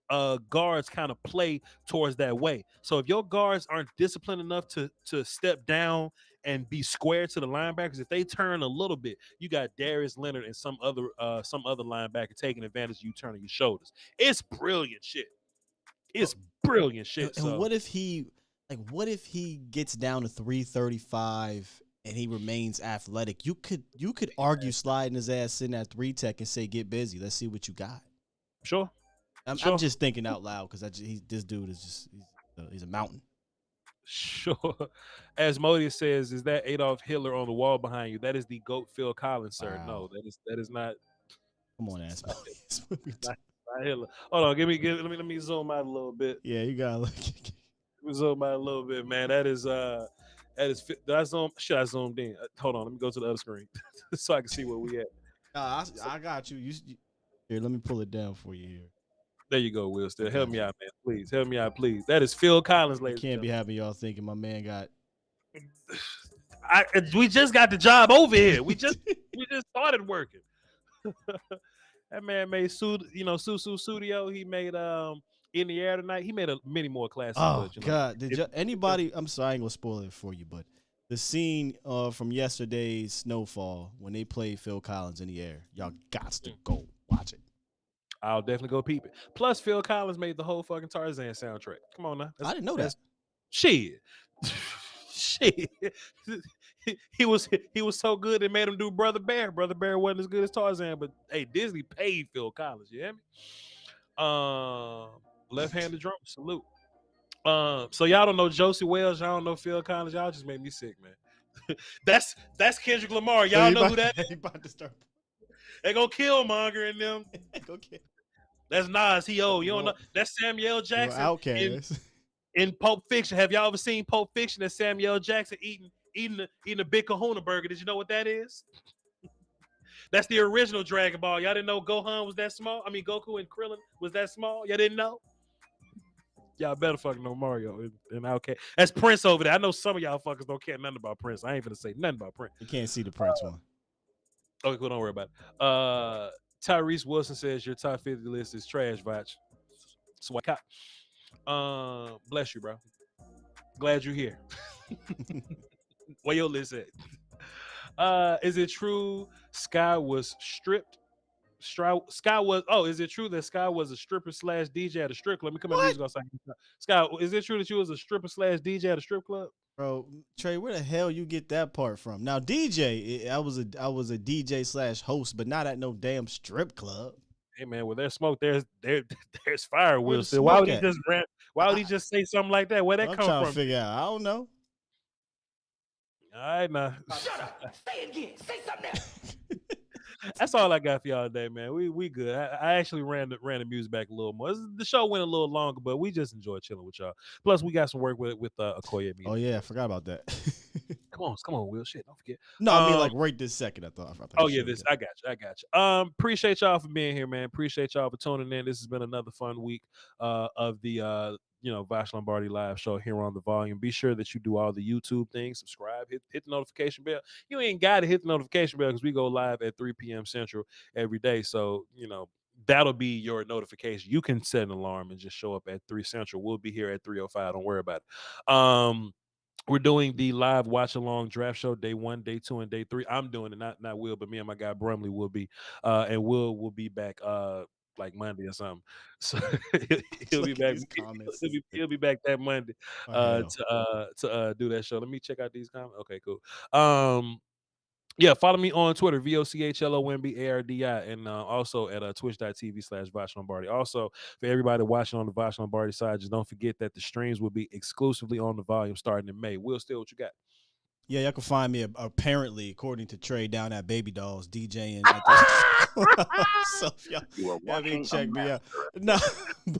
[SPEAKER 3] guards kind of play towards that way. So if your guards aren't disciplined enough to step down and be square to the linebackers, if they turn a little bit, you got Darius Leonard and some other linebacker taking advantage of you turning your shoulders. It's brilliant shit. It's brilliant shit.
[SPEAKER 4] And what if he gets down to 335 and he remains athletic? You could argue sliding his ass in that 3 tech and say, get busy. Let's see what you got.
[SPEAKER 3] Sure.
[SPEAKER 4] I'm just thinking out loud because this dude is just he's a mountain.
[SPEAKER 3] Sure. As Modi says, is that Adolf Hitler on the wall behind you? That is the GOAT Phil Collins, sir.
[SPEAKER 4] Wow.
[SPEAKER 3] No, that is not.
[SPEAKER 4] Come on, ass.
[SPEAKER 3] Not Hitler. Hold on, let me zoom out a little bit.
[SPEAKER 4] Yeah, you gotta look.
[SPEAKER 3] Let me zoom out a little bit, man. Did I zoom? Should I zoomed in? Hold on, let me go to the other screen so I can see where we at.
[SPEAKER 4] I got you. Here, let me pull it down for you here.
[SPEAKER 3] There you go, Will. Still help me out, man. Please help me out, please. That is Phil Collins, ladies.
[SPEAKER 4] Can't be having y'all thinking my man got.
[SPEAKER 3] We just got the job over here. We just started working. That man made Susu Studio. He made In the Air Tonight. He made many more classics.
[SPEAKER 4] Oh God! Anybody? I'm sorry, I ain't gonna spoil it for you, but the scene from yesterday's Snowfall when they played Phil Collins in the air, y'all got to go watch it.
[SPEAKER 3] I'll definitely go peep it. Plus, Phil Collins made the whole fucking Tarzan soundtrack. Come on now.
[SPEAKER 4] I didn't know that.
[SPEAKER 3] Shit. Shit. He was so good it made him do Brother Bear. Brother Bear wasn't as good as Tarzan, but hey, Disney paid Phil Collins. You hear me? Left-handed drum, salute. So y'all don't know Josie Wells, y'all don't know Phil Collins, y'all just made me sick, man. That's Kendrick Lamar. Y'all know who that is?
[SPEAKER 4] About to start.
[SPEAKER 3] They gonna kill Monger and them.
[SPEAKER 4] Okay.
[SPEAKER 3] That's Nas. You don't know. That's Samuel Jackson.
[SPEAKER 4] Outkast.
[SPEAKER 3] In Pulp Fiction. Have y'all ever seen Pulp Fiction? That's Samuel Jackson eating a big Kahuna burger. Did you know what that is? That's the original Dragon Ball. Y'all didn't know Gohan was that small? I mean, Goku and Krillin was that small? Y'all didn't know? Y'all better fucking know Mario and Outkast. That's Prince over there. I know some of y'all fuckers don't care nothing about Prince. I ain't gonna say nothing about Prince.
[SPEAKER 4] You can't see the Prince one.
[SPEAKER 3] Okay, cool. Don't worry about it. Tyrese Wilson says your top 50 list is trash, Voch. Swipe cop. Bless you, bro. Glad you're here. Where your list at? Is it true Sky was stripped? Is it true that Sky was a stripper / DJ at a strip club? Let me come on, music. Sky, is it true that you was a stripper / DJ at a strip club?
[SPEAKER 4] Bro, Trey, where the hell you get that part from? Now, DJ, I was a DJ / host, but not at no damn strip club.
[SPEAKER 3] Hey man, where there's smoke, there's fire. Will still. Why would he just say something like that? Where that
[SPEAKER 4] I'm
[SPEAKER 3] come
[SPEAKER 4] trying
[SPEAKER 3] from?
[SPEAKER 4] to figure out. I don't know.
[SPEAKER 3] All right, now.
[SPEAKER 6] Shut up. Say it again. Say something else.
[SPEAKER 3] That's all I got for y'all today, man. We good. I actually ran the music back a little more. The show went a little longer, but we just enjoyed chilling with y'all. Plus, we got some work with Okoye music.
[SPEAKER 4] Oh yeah, I forgot about that.
[SPEAKER 3] Come on, Will. Shit, don't forget.
[SPEAKER 4] No, I mean like right this second. I thought
[SPEAKER 3] oh yeah, I got you. Appreciate y'all for being here, man. Appreciate y'all for tuning in. This has been another fun week of the Voch Lombardi live show here on the volume. Be sure that you do all the YouTube things, subscribe, hit the notification bell. You ain't got to hit the notification bell because we go live at 3 p.m. Central every day. So, that'll be your notification. You can set an alarm and just show up at 3 Central. We'll be here at 3:05. Don't worry about it. We're doing the live watch along draft show day 1, day 2, and day 3. I'm doing it, not Will, but me and my guy Brumley will be, and will be back like Monday or something. So he'll be back. He'll be back that Monday to do that show. Let me check out these comments. Okay, cool. Yeah, follow me on Twitter, VOCHLOMBARDI, and also at twitch.tv/Voch Lombardi. Also, for everybody watching on the Voch Lombardi side, just don't forget that the streams will be exclusively on the volume starting in May. Will, still what you got?
[SPEAKER 4] Yeah, y'all can find me apparently, according to Trey, down at Baby Dolls DJing. So y'all can check me out. No,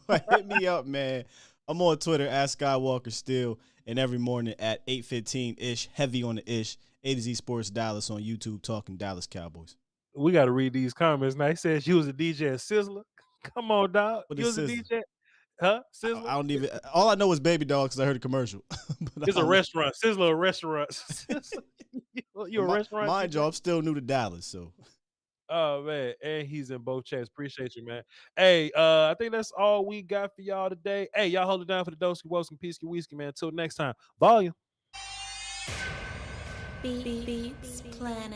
[SPEAKER 4] but hit me up, man. I'm on Twitter at Skywalker Still, and every morning at 8:15-ish, heavy on the ish. A to Z Sports Dallas on YouTube, talking Dallas Cowboys.
[SPEAKER 3] We got to read these comments now. He says you was a DJ at Sizzler. Come on, dog. You was a DJ. Huh? Sizzler?
[SPEAKER 4] I don't even. All I know is Baby Dog because I heard a commercial.
[SPEAKER 3] It's a restaurant. Sizzler, a restaurant. You a restaurant?
[SPEAKER 4] Mind you, I'm still new to Dallas, so.
[SPEAKER 3] Oh man, and he's in both chats. Appreciate you, man. Hey, I think that's all we got for y'all today. Hey, y'all hold it down for the Doski Woski Peasky Whiskey, man. Until next time, volume.
[SPEAKER 2] Beats Planet.